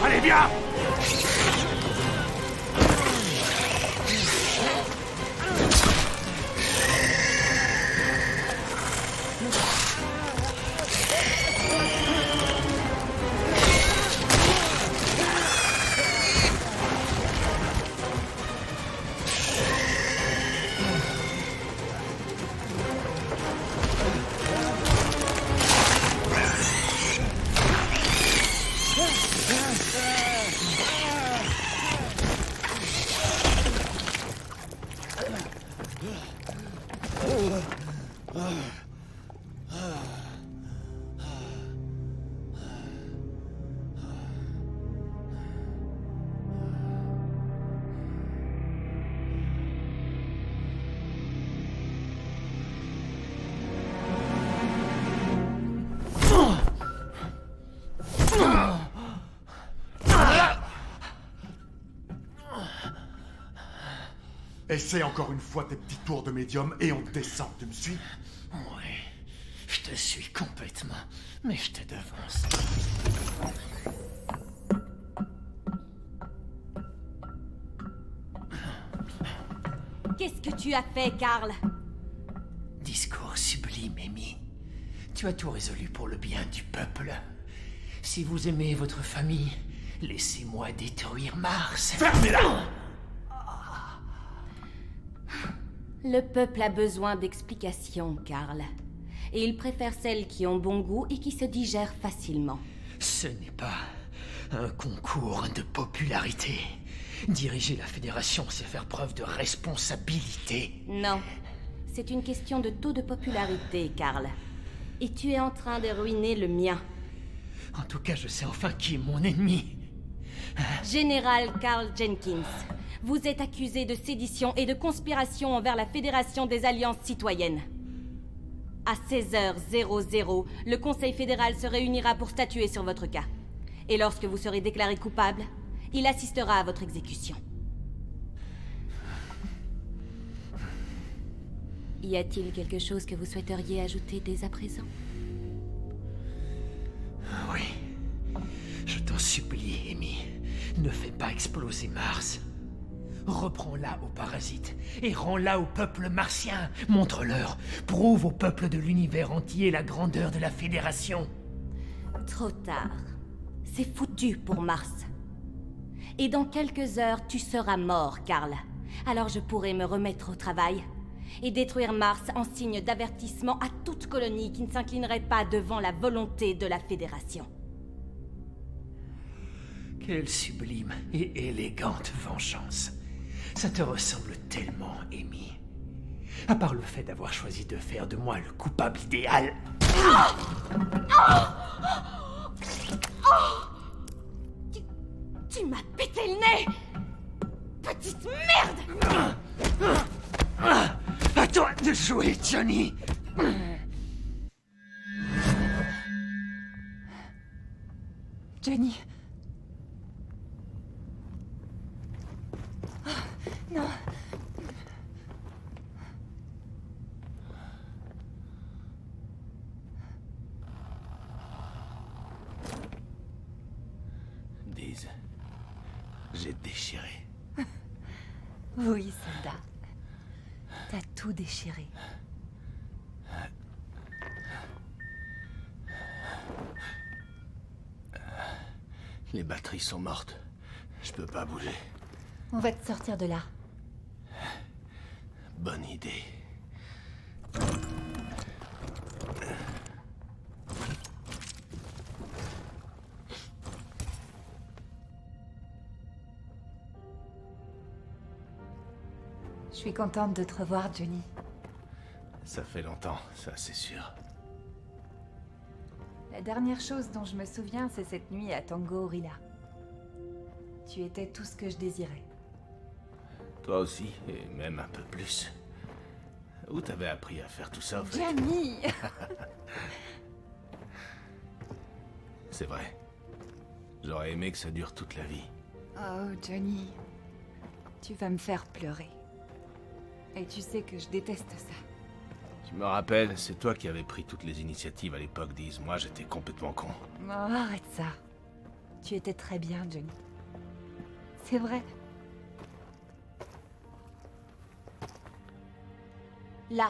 Allez, viens! Essaie encore une fois tes petits tours de médium et on descend, tu me suis? Ouais, je te suis complètement, mais je te devance. Qu'est-ce que tu as fait, Karl? Discours sublime, Amy. Tu as tout résolu pour le bien du peuple. Si vous aimez votre famille, laissez-moi détruire Mars. Fermez-la! Le peuple a besoin d'explications, Karl. Et il préfère celles qui ont bon goût et qui se digèrent facilement. Ce n'est pas un concours de popularité. Diriger la Fédération, c'est faire preuve de responsabilité. Non. C'est une question de taux de popularité, Karl. Et tu es en train de ruiner le mien. En tout cas, je sais enfin qui est mon ennemi. Général Karl Jenkins, vous êtes accusé de sédition et de conspiration envers la Fédération des Alliances Citoyennes. À 16h00, le Conseil fédéral se réunira pour statuer sur votre cas. Et lorsque vous serez déclaré coupable, il assistera à votre exécution. Y a-t-il quelque chose que vous souhaiteriez ajouter dès à présent? Oui. Je t'en supplie, Amy. Ne fais pas exploser Mars. Reprends-la aux parasites et rends-la au peuple martien. Montre-leur, prouve au peuple de l'univers entier la grandeur de la Fédération. Trop tard. C'est foutu pour Mars. Et dans quelques heures, tu seras mort, Karl. Alors je pourrai me remettre au travail et détruire Mars en signe d'avertissement à toute colonie qui ne s'inclinerait pas devant la volonté de la Fédération. Quelle sublime et élégante vengeance. Ça te ressemble tellement, Amy. À part le fait d'avoir choisi de faire de moi le coupable idéal. Tu m'as pété le nez! Petite merde! À toi de jouer, Johnny! Johnny. Oh, non. Diz, j'ai déchiré. Oui, soldat. T'as tout déchiré. Les batteries sont mortes. Je peux pas bouger. On va te sortir de là. Bonne idée. Je suis contente de te revoir, Johnny. Ça fait longtemps, ça c'est sûr. La dernière chose dont je me souviens, c'est cette nuit à Tango Orilla. Tu étais tout ce que je désirais. Toi aussi, et même un peu plus. Où t'avais appris à faire tout ça, en fait? Johnny! C'est vrai. J'aurais aimé que ça dure toute la vie. Oh, Johnny. Tu vas me faire pleurer. Et tu sais que je déteste ça. Tu me rappelles, c'est toi qui avais pris toutes les initiatives à l'époque, Diz. Moi, j'étais complètement con. Oh, arrête ça. Tu étais très bien, Johnny. C'est vrai. Là.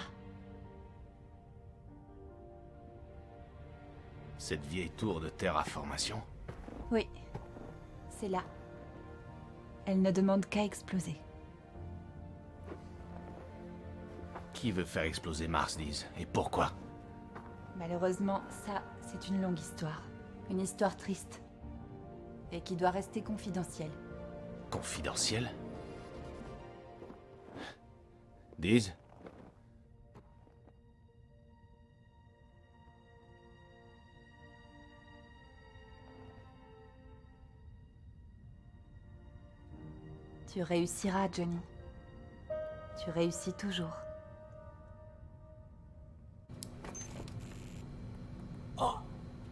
Cette vieille tour de terraformation? Oui. C'est là. Elle ne demande qu'à exploser. Qui veut faire exploser Mars, Diz? Et pourquoi? Malheureusement, ça, c'est une longue histoire. Une histoire triste. Et qui doit rester confidentielle. Confidentielle? Diz? Tu réussiras, Johnny. Tu réussis toujours. Oh,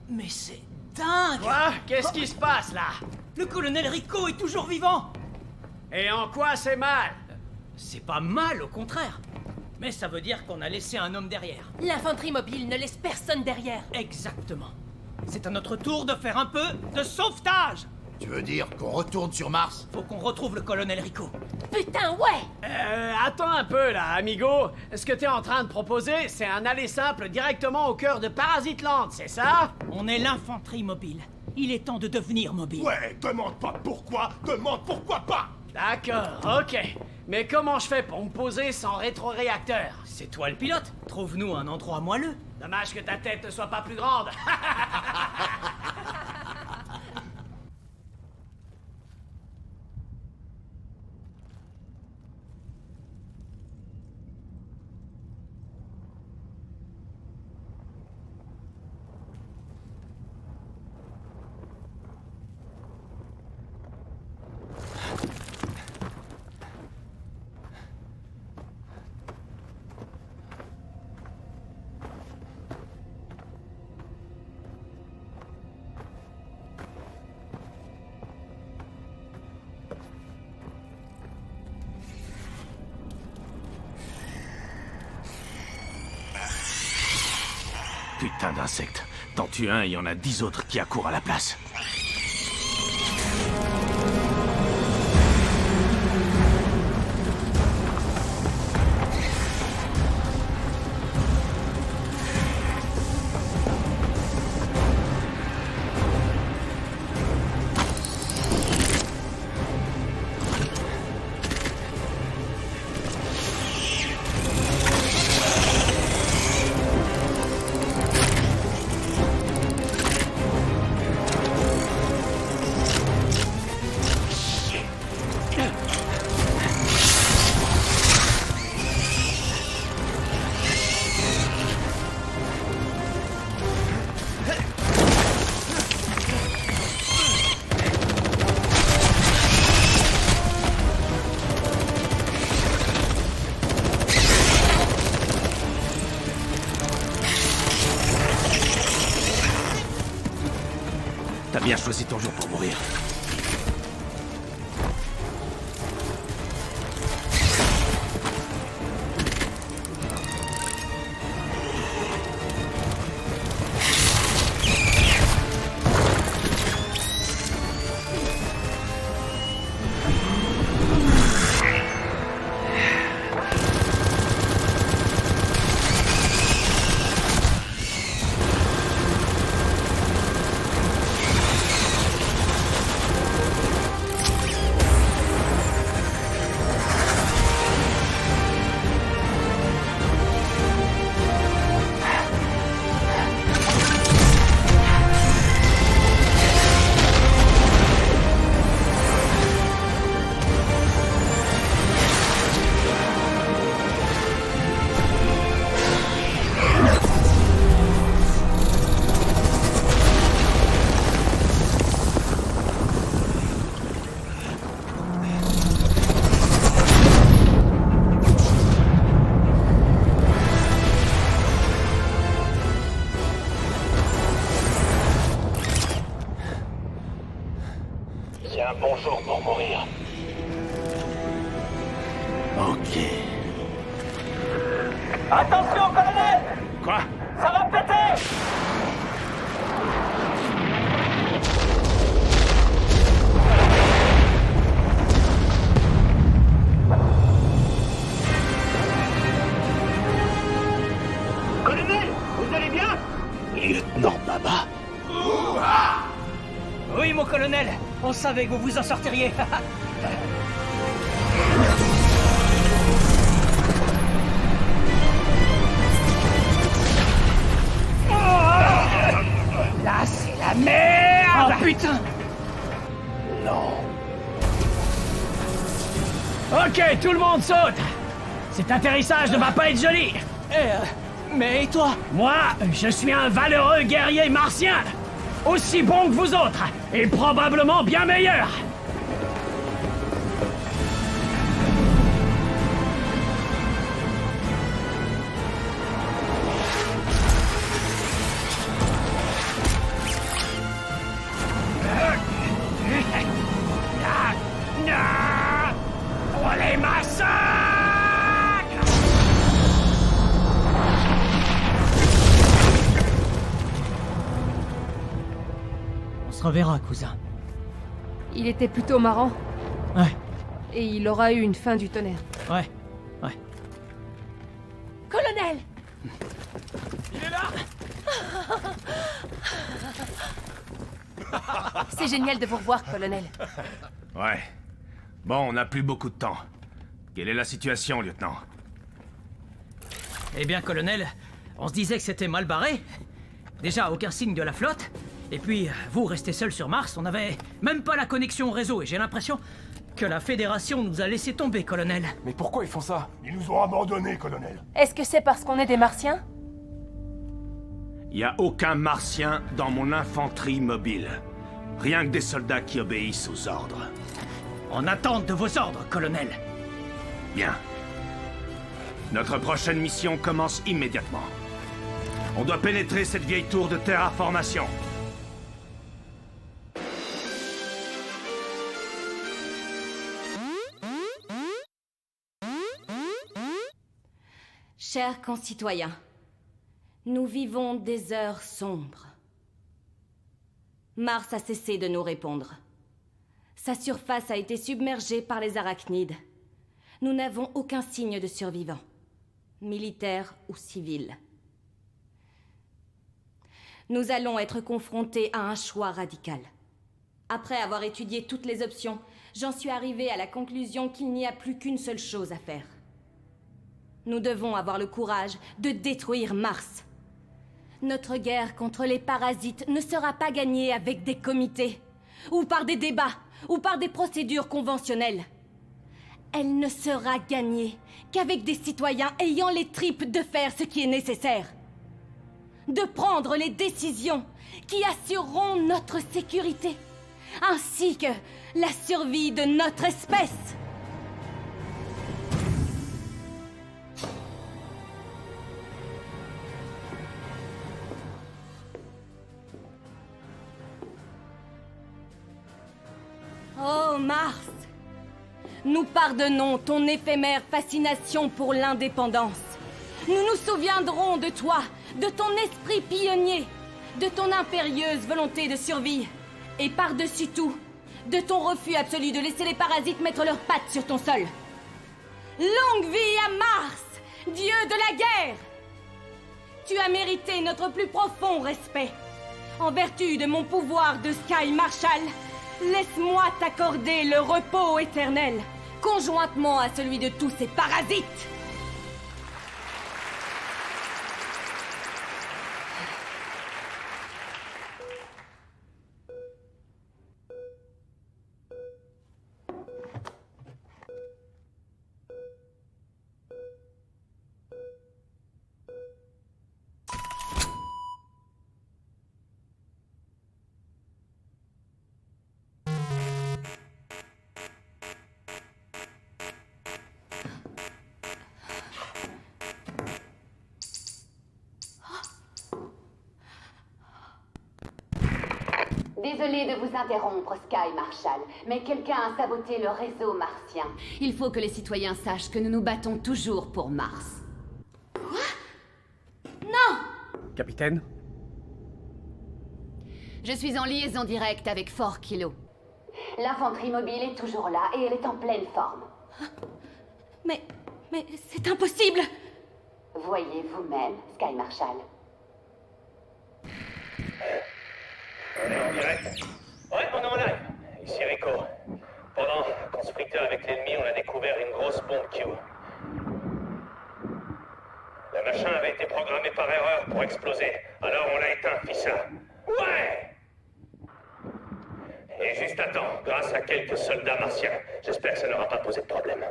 mais c'est dingue! Quoi? Qu'est-ce qui se passe, là? Le colonel Rico est toujours vivant! Et en quoi c'est mal? C'est pas mal, au contraire. Mais ça veut dire qu'on a laissé un homme derrière. L'infanterie mobile ne laisse personne derrière. Exactement. C'est à notre tour de faire un peu de sauvetage. Tu veux dire qu'on retourne sur Mars? Faut qu'on retrouve le colonel Rico. Putain, ouais! Attends un peu là, amigo. Ce que t'es en train de proposer, c'est un aller simple directement au cœur de Parasiteland, c'est ça? On est l'infanterie mobile. Il est temps de devenir mobile. Ouais, demande pas pourquoi, demande pourquoi pas! D'accord, ok. Mais comment je fais pour me poser sans rétroréacteur? C'est toi le pilote. Trouve-nous un endroit moelleux. Dommage que ta tête ne soit pas plus grande. Putain d'insectes. T'en tues un, il y en a 10 autres qui accourent à la place. T'as bien choisi ton jour pour mourir. C'est un bon jour pour mourir. Ok. Attention, colonel! Quoi? Ça va péter! Colonel, vous allez bien? Lieutenant Baba? Oui, mon colonel, on savait que vous vous en sortiriez. Là, c'est la merde! Oh putain! Non. Ok, tout le monde saute! Cet atterrissage ne va pas être joli! Mais et toi? Moi, je suis un valeureux guerrier martien! Aussi bon que vous autres, et probablement bien meilleur! Pour les maçons! se reverra, cousin. Il était plutôt marrant. Ouais, Et il aura eu une fin du tonnerre. ouais. Colonel! Il est là! C'est génial de vous revoir, colonel. Ouais. Bon, on n'a plus beaucoup de temps. Quelle est la situation, lieutenant? Eh bien, colonel, on se disait que c'était mal barré. Déjà, aucun signe de la flotte. Et puis, vous restez seul sur Mars, on n'avait même pas la connexion au réseau. Et j'ai l'impression que la Fédération nous a laissé tomber, colonel. Mais pourquoi ils font ça? Ils nous ont abandonnés, colonel. Est-ce que c'est parce qu'on est des Martiens? Il n'y a aucun Martien dans mon infanterie mobile. Rien que des soldats qui obéissent aux ordres. En attente de vos ordres, colonel. Bien. Notre prochaine mission commence immédiatement. On doit pénétrer cette vieille tour de terraformation. Chers concitoyens, nous vivons des heures sombres. Mars a cessé de nous répondre. Sa surface a été submergée par les arachnides. Nous n'avons aucun signe de survivants, militaires ou civils. Nous allons être confrontés à un choix radical. Après avoir étudié toutes les options, j'en suis arrivée à la conclusion qu'il n'y a plus qu'une seule chose à faire. Nous devons avoir le courage de détruire Mars. Notre guerre contre les parasites ne sera pas gagnée avec des comités, ou par des débats, ou par des procédures conventionnelles. Elle ne sera gagnée qu'avec des citoyens ayant les tripes de faire ce qui est nécessaire. De prendre les décisions qui assureront notre sécurité, ainsi que la survie de notre espèce. Oh Mars, nous pardonnons ton éphémère fascination pour l'indépendance. Nous nous souviendrons de toi, de ton esprit pionnier, de ton impérieuse volonté de survie, et par-dessus tout, de ton refus absolu de laisser les parasites mettre leurs pattes sur ton sol. Longue vie à Mars, dieu de la guerre! Tu as mérité notre plus profond respect. En vertu de mon pouvoir de Sky Marshal, laisse-moi t'accorder le repos éternel, conjointement à celui de tous ces parasites. Désolée de vous interrompre, Sky Marshal, mais quelqu'un a saboté le réseau martien. Il faut que les citoyens sachent que nous nous battons toujours pour Mars. Quoi? Non! Capitaine? Je suis en liaison directe avec Fort Kilo. L'infanterie mobile est toujours là et elle est en pleine forme. Mais c'est impossible! Voyez vous-même, Sky Marshal. On est en direct? Ouais, on est en live. Ici Rico. Pendant qu'on se fritait avec l'ennemi, on a découvert une grosse bombe Q. Le machin avait été programmé par erreur pour exploser. Alors on l'a éteint, Fissa. Ouais! Et juste à temps, grâce à quelques soldats martiens. J'espère que ça n'aura pas posé de problème.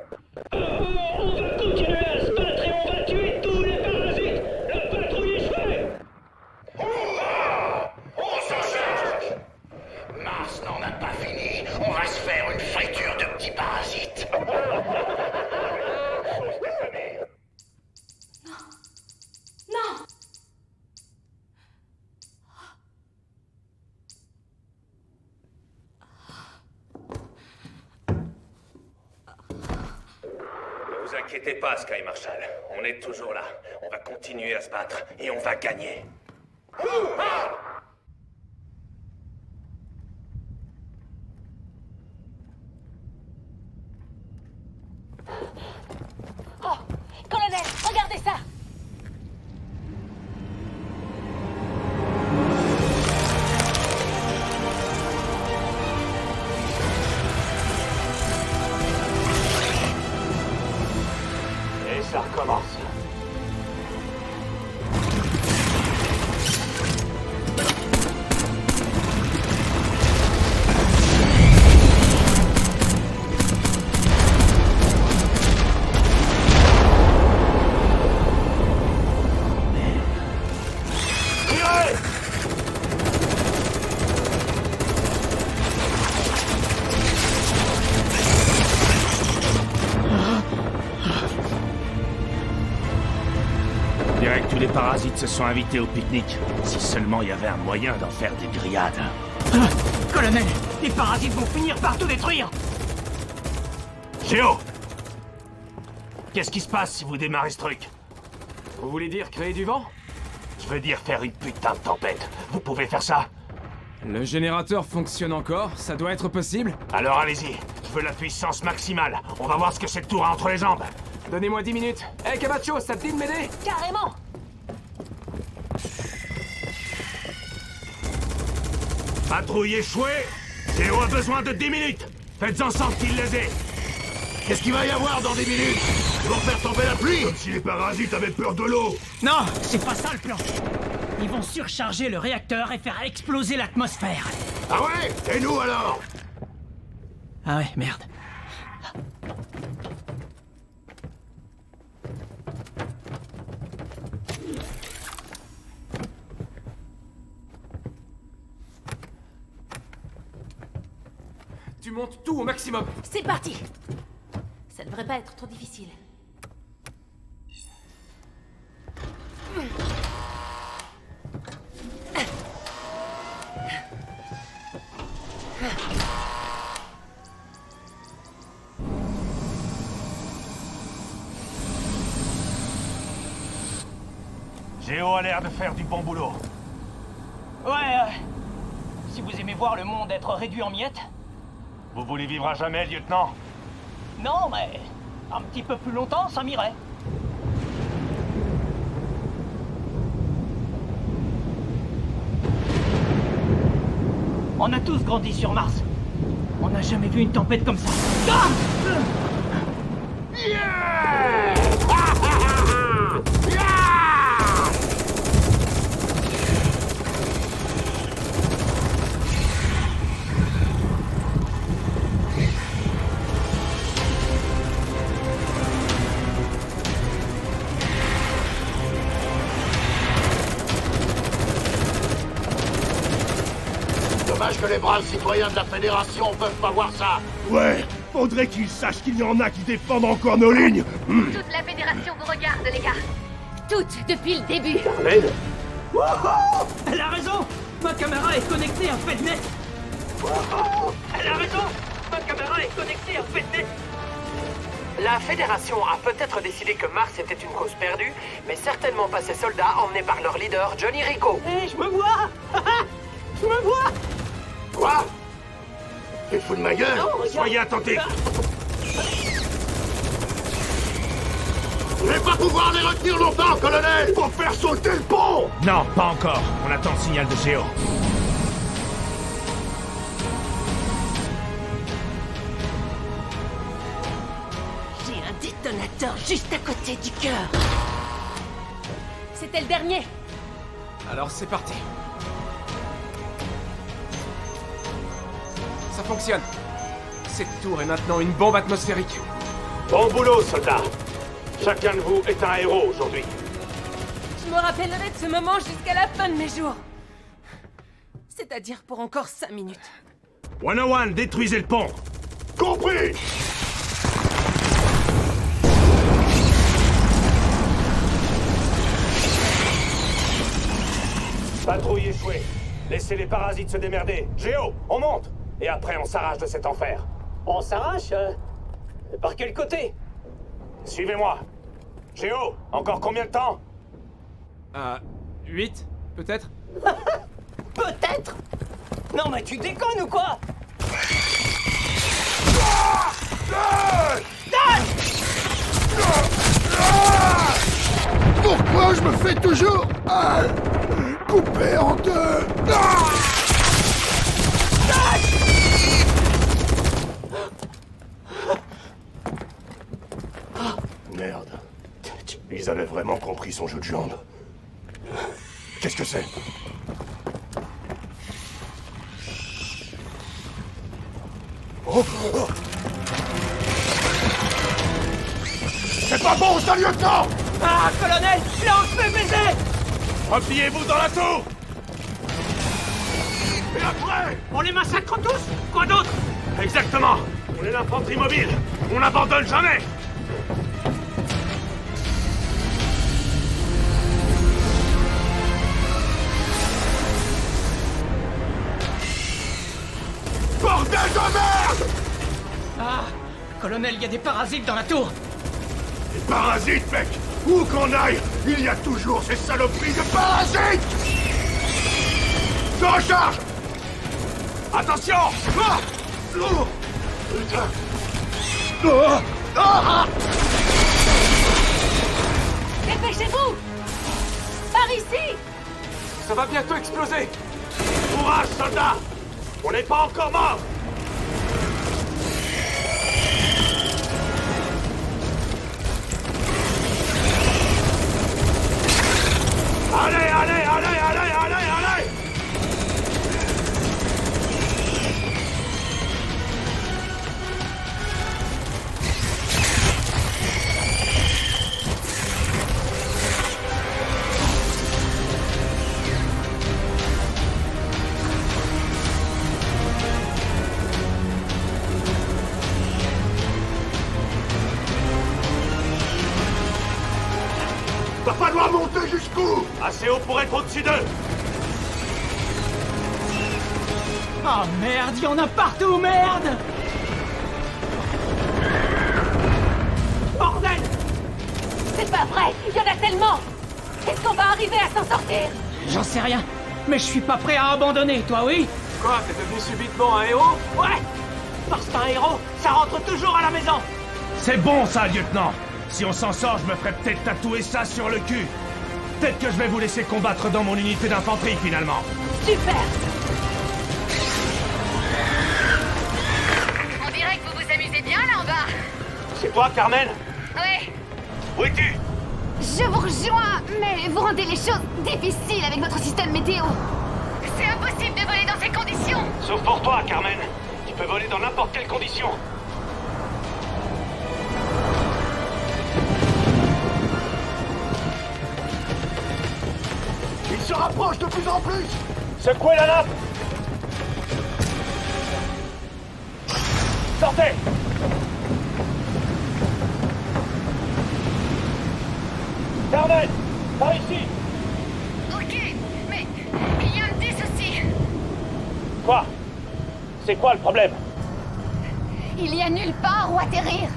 On va continuer à se battre et on va tuer tous les parasites! La patrouille est faite! On s'en charge! Mars n'en a pas fini. On va se faire une friture de petits parasites. Non! Ne vous inquiétez pas, Sky Marshal. On est toujours là. On va continuer à se battre et on va gagner. Les parasites se sont invités au pique-nique. Si seulement il y avait un moyen d'en faire des grillades. Colonel, les parasites vont finir par tout détruire. Géo! Qu'est-ce qui se passe si vous démarrez ce truc? Vous voulez dire créer du vent? Je veux dire faire une putain de tempête. Vous pouvez faire ça? Le générateur fonctionne encore, ça doit être possible. Alors allez-y, je veux la puissance maximale. On va voir ce que cette tour a entre les jambes. Donnez-moi 10 minutes. Hé, Camacho, ça te dit de m'aider? Carrément! Patrouille échouée! Géo a besoin de 10 minutes! Faites en sorte qu'il les ait! Qu'est-ce qu'il va y avoir dans 10 minutes? Ils vont faire tomber la pluie? Comme si les parasites avaient peur de l'eau! Non, c'est pas ça le plan. Ils vont surcharger le réacteur et faire exploser l'atmosphère. Ah ouais? Et nous alors? Ah ouais, merde. Tu montes tout au maximum. C'est parti! Ça devrait pas être trop difficile. Géo a l'air de faire du bon boulot. Ouais, si vous aimez voir le monde être réduit en miettes. Vous voulez vivre à jamais, lieutenant? Non, mais un petit peu plus longtemps, ça m'irait. On a tous grandi sur Mars. On n'a jamais vu une tempête comme ça. Ah! Dommage que les braves citoyens de la Fédération peuvent pas voir ça. Ouais, faudrait qu'ils sachent qu'il y en a qui défendent encore nos lignes. Toute la Fédération vous regarde, les gars. Toutes, depuis le début. Wouhou! Elle a raison! Ma caméra est connectée à FedNet! Wouhou! Elle a raison! Ma caméra est connectée à FedNet! La Fédération a peut-être décidé que Mars était une cause perdue, mais certainement pas ses soldats emmenés par leur leader, Johnny Rico. Hé, je me vois! Je me vois! Quoi? Tu te fous de ma gueule? Soyez attentifs! Je vais pas pouvoir les retenir longtemps, colonel! Pour faire sauter le pont! Non, pas encore. On attend le signal de Géo. J'ai un détonateur juste à côté du cœur. C'était le dernier. Alors c'est parti. Ça fonctionne. Cette tour est maintenant une bombe atmosphérique. Bon boulot, soldats. Chacun de vous est un héros aujourd'hui. Je me rappellerai de ce moment jusqu'à la fin de mes jours. C'est-à-dire pour encore 5 minutes. 101, détruisez le pont. Compris! Patrouille échouée. Laissez les parasites se démerder. Géo, on monte. Et après, on s'arrache de cet enfer. On s'arrache? Par quel côté? Suivez-moi. Géo, encore combien de temps? 8, peut-être? Peut-être? Non mais tu déconnes ou quoi? Pourquoi je me fais toujours couper en deux? Merde. Ils avaient vraiment compris son jeu de jambes. Qu'est-ce que c'est? Oh. C'est pas bon, ça, lieutenant! Ah, colonel, là, on se fait baiser! Repliez-vous dans la tour! Et après? On les massacre tous? Quoi d'autre? Exactement! On est l'infanterie mobile! On n'abandonne jamais! Bordel de merde! Ah, colonel, il y a des parasites dans la tour! Des parasites, mec! Où qu'on aille, il y a toujours ces saloperies de parasites! Je recharge! Attention! Ah! Oh! Putain! Oh! Ah! Dépêchez-vous! Par ici! Ça va bientôt exploser! Courage, soldats! On n'est pas encore morts! Allez, allez, allez, allez, allez, allez! Va falloir monter jusqu'où? Assez haut pour être au-dessus d'eux! Oh merde, il y en a partout, merde! Bordel! C'est pas vrai! Il y en a tellement! Est-ce qu'on va arriver à s'en sortir? J'en sais rien, mais je suis pas prêt à abandonner, toi oui? Quoi, t'es devenu subitement un héros? Ouais! Parce qu'un héros, ça rentre toujours à la maison! C'est bon ça, lieutenant. Si on s'en sort, je me ferai peut-être tatouer ça sur le cul. Peut-être que je vais vous laisser combattre dans mon unité d'infanterie, finalement. Super! On dirait que vous vous amusez bien là en bas. C'est toi, Carmen? Ouais. Où es-tu? Je vous rejoins, mais vous rendez les choses difficiles avec votre système météo. C'est impossible de voler dans ces conditions. Sauf pour toi, Carmen. Tu peux voler dans n'importe quelle condition. Il se rapproche de plus en plus. Secouez la nappe. Sortez. Carmen, par ici. Ok, mais il y a un petit souci. Quoi? C'est quoi le problème? Il y a nulle part où atterrir.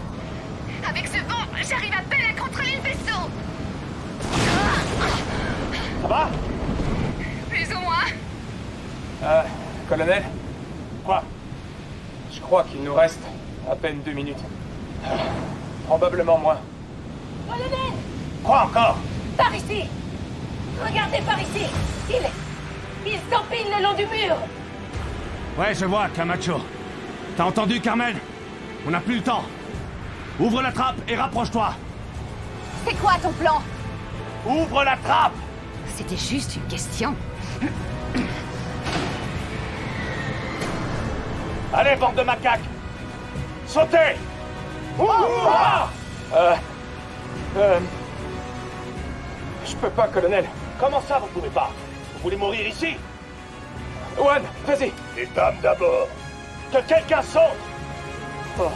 Avec ce vent, j'arrive à peine à contrôler le vaisseau. Ça va? Plus ou moins. Colonel? Quoi? Je crois qu'il nous reste à peine 2 minutes. Probablement moins. Colonel! Quoi encore? Par ici! Regardez par ici! Il s'empile le long du mur! Ouais, je vois, Camacho. T'as entendu, Carmen? On n'a plus le temps. Ouvre la trappe et rapproche-toi. C'est quoi ton plan? Ouvre la trappe! C'était juste une question. Allez, bande de macaques! Sautez! Ouah! Je peux pas, colonel. Comment ça, vous pouvez pas? Vous voulez mourir ici? Juan, vas-y. Les dames d'abord. Que quelqu'un saute! Oh.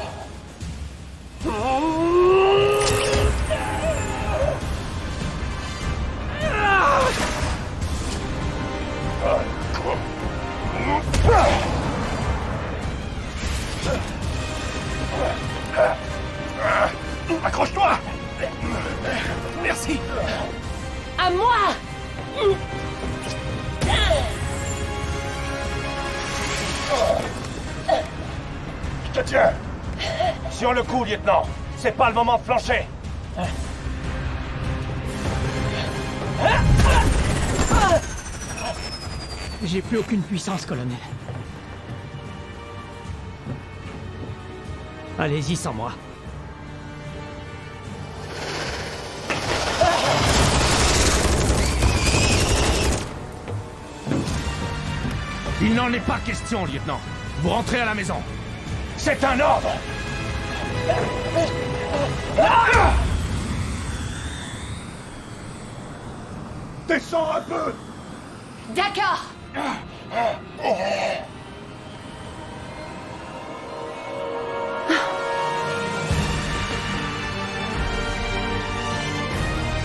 Accroche-toi! Merci. À moi! Je te tiens! Sur le coup, lieutenant! C'est pas le moment de flancher! J'ai plus aucune puissance, colonel. Allez-y sans moi. Il n'en est pas question, lieutenant. Vous rentrez à la maison. C'est un ordre. Descends un peu. D'accord.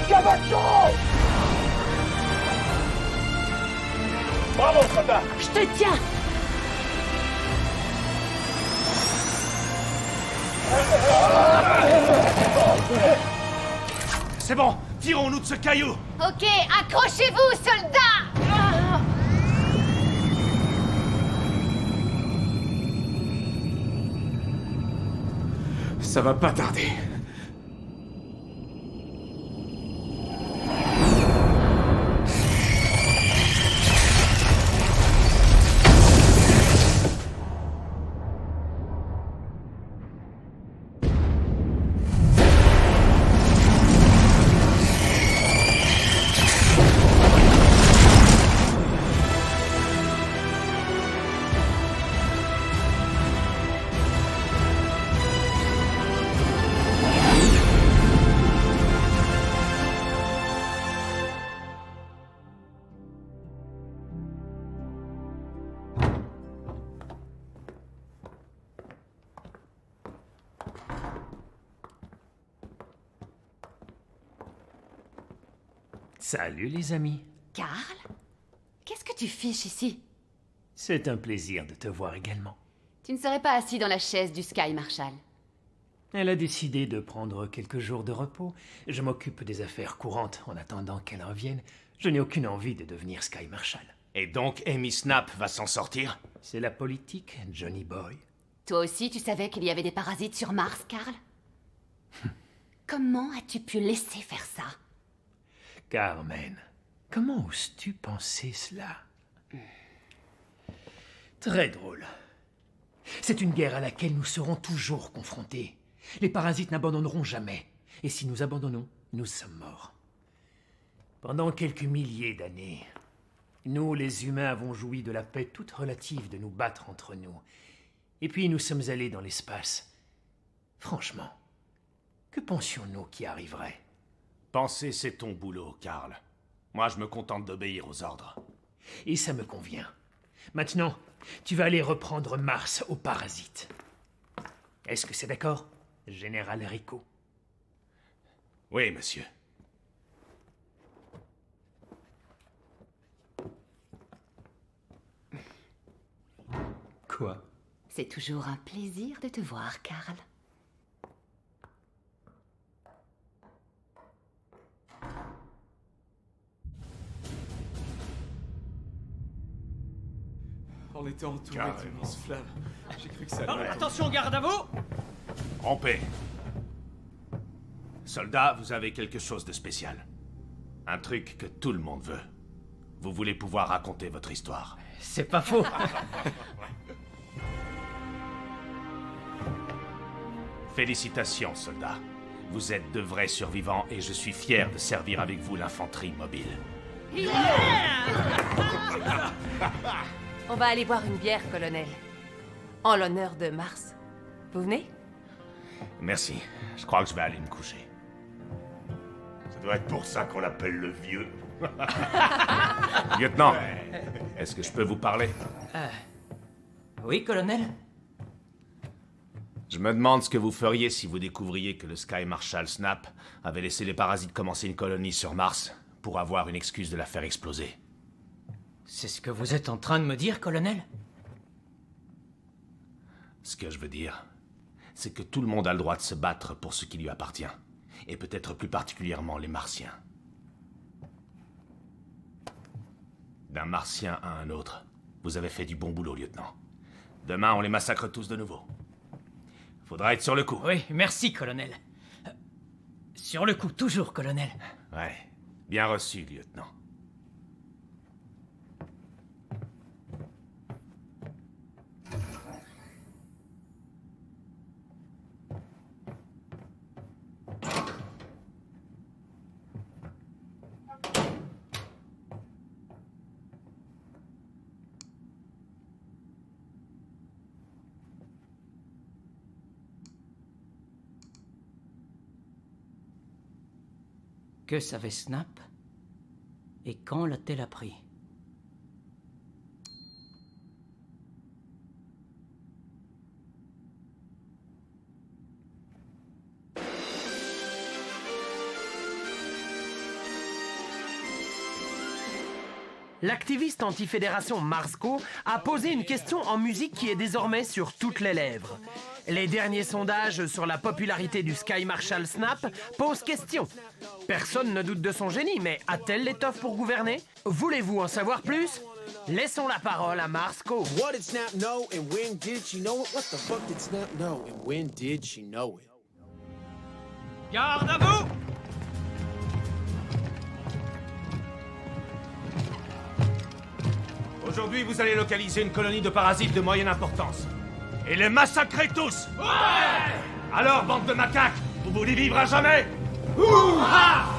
Gabacho! Bravo, Sota! Je te tiens! C'est bon, tirons-nous de ce caillou. Ok, accrochez-vous, soldats! Ça va pas tarder. Salut les amis. Carl? Qu'est-ce que tu fiches ici? C'est un plaisir de te voir également. Tu ne serais pas assis dans la chaise du Sky Marshal. Elle a décidé de prendre quelques jours de repos. Je m'occupe des affaires courantes en attendant qu'elle revienne. Je n'ai aucune envie de devenir Sky Marshal. Et donc Amy Snap va s'en sortir? C'est la politique, Johnny Boy. Toi aussi, tu savais qu'il y avait des parasites sur Mars, Carl? Comment as-tu pu laisser faire ça? Carmen, comment oses-tu penser cela? Très drôle. C'est une guerre à laquelle nous serons toujours confrontés. Les parasites n'abandonneront jamais. Et si nous abandonnons, nous sommes morts. Pendant quelques milliers d'années, nous, les humains, avons joui de la paix toute relative de nous battre entre nous. Et puis nous sommes allés dans l'espace. Franchement, que pensions-nous qui arriverait? Penser, c'est ton boulot, Carl. Moi, je me contente d'obéir aux ordres. Et ça me convient. Maintenant, tu vas aller reprendre Mars aux parasites. Est-ce que c'est d'accord, Général Rico? Oui, monsieur. Quoi? C'est toujours un plaisir de te voir, Carl. On était entourés d'immenses flammes. J'ai cru que ça allait... Attention, garde à vous! Rompez. Soldats, vous avez quelque chose de spécial. Un truc que tout le monde veut. Vous voulez pouvoir raconter votre histoire. C'est pas faux. Félicitations, soldats. Vous êtes de vrais survivants et je suis fier de servir avec vous l'infanterie mobile. On va aller boire une bière, colonel. En l'honneur de Mars. Vous venez? Merci. Je crois que je vais aller me coucher. Ça doit être pour ça qu'on l'appelle le vieux. Lieutenant, est-ce que je peux vous parler? Oui, colonel? Je me demande ce que vous feriez si vous découvriez que le Sky Marshal Snap avait laissé les parasites commencer une colonie sur Mars pour avoir une excuse de la faire exploser. C'est ce que vous êtes en train de me dire, colonel? Ce que je veux dire, c'est que tout le monde a le droit de se battre pour ce qui lui appartient. Et peut-être plus particulièrement les Martiens. D'un Martien à un autre, vous avez fait du bon boulot, lieutenant. Demain, on les massacre tous de nouveau. Faudra être sur le coup. Oui, merci, colonel. Sur le coup, toujours, colonel. Ouais, bien reçu, lieutenant. Que savait Snap? Et quand l'a-t-elle appris? L'activiste anti-fédération Marsco a posé une question en musique qui est désormais sur toutes les lèvres. Les derniers sondages sur la popularité du Sky Marshal Snap posent question. Personne ne doute de son génie, mais a-t-elle l'étoffe pour gouverner? Voulez-vous en savoir plus? Laissons la parole à Marsco. What did Snap know and when did she know it? What the fuck did Snap know and when did she know it? Garde à vous! Aujourd'hui, vous allez localiser une colonie de parasites de moyenne importance. Et les massacrer tous! Ouais! Alors, bande de macaques, vous voulez vivre à jamais? Ouh-ha!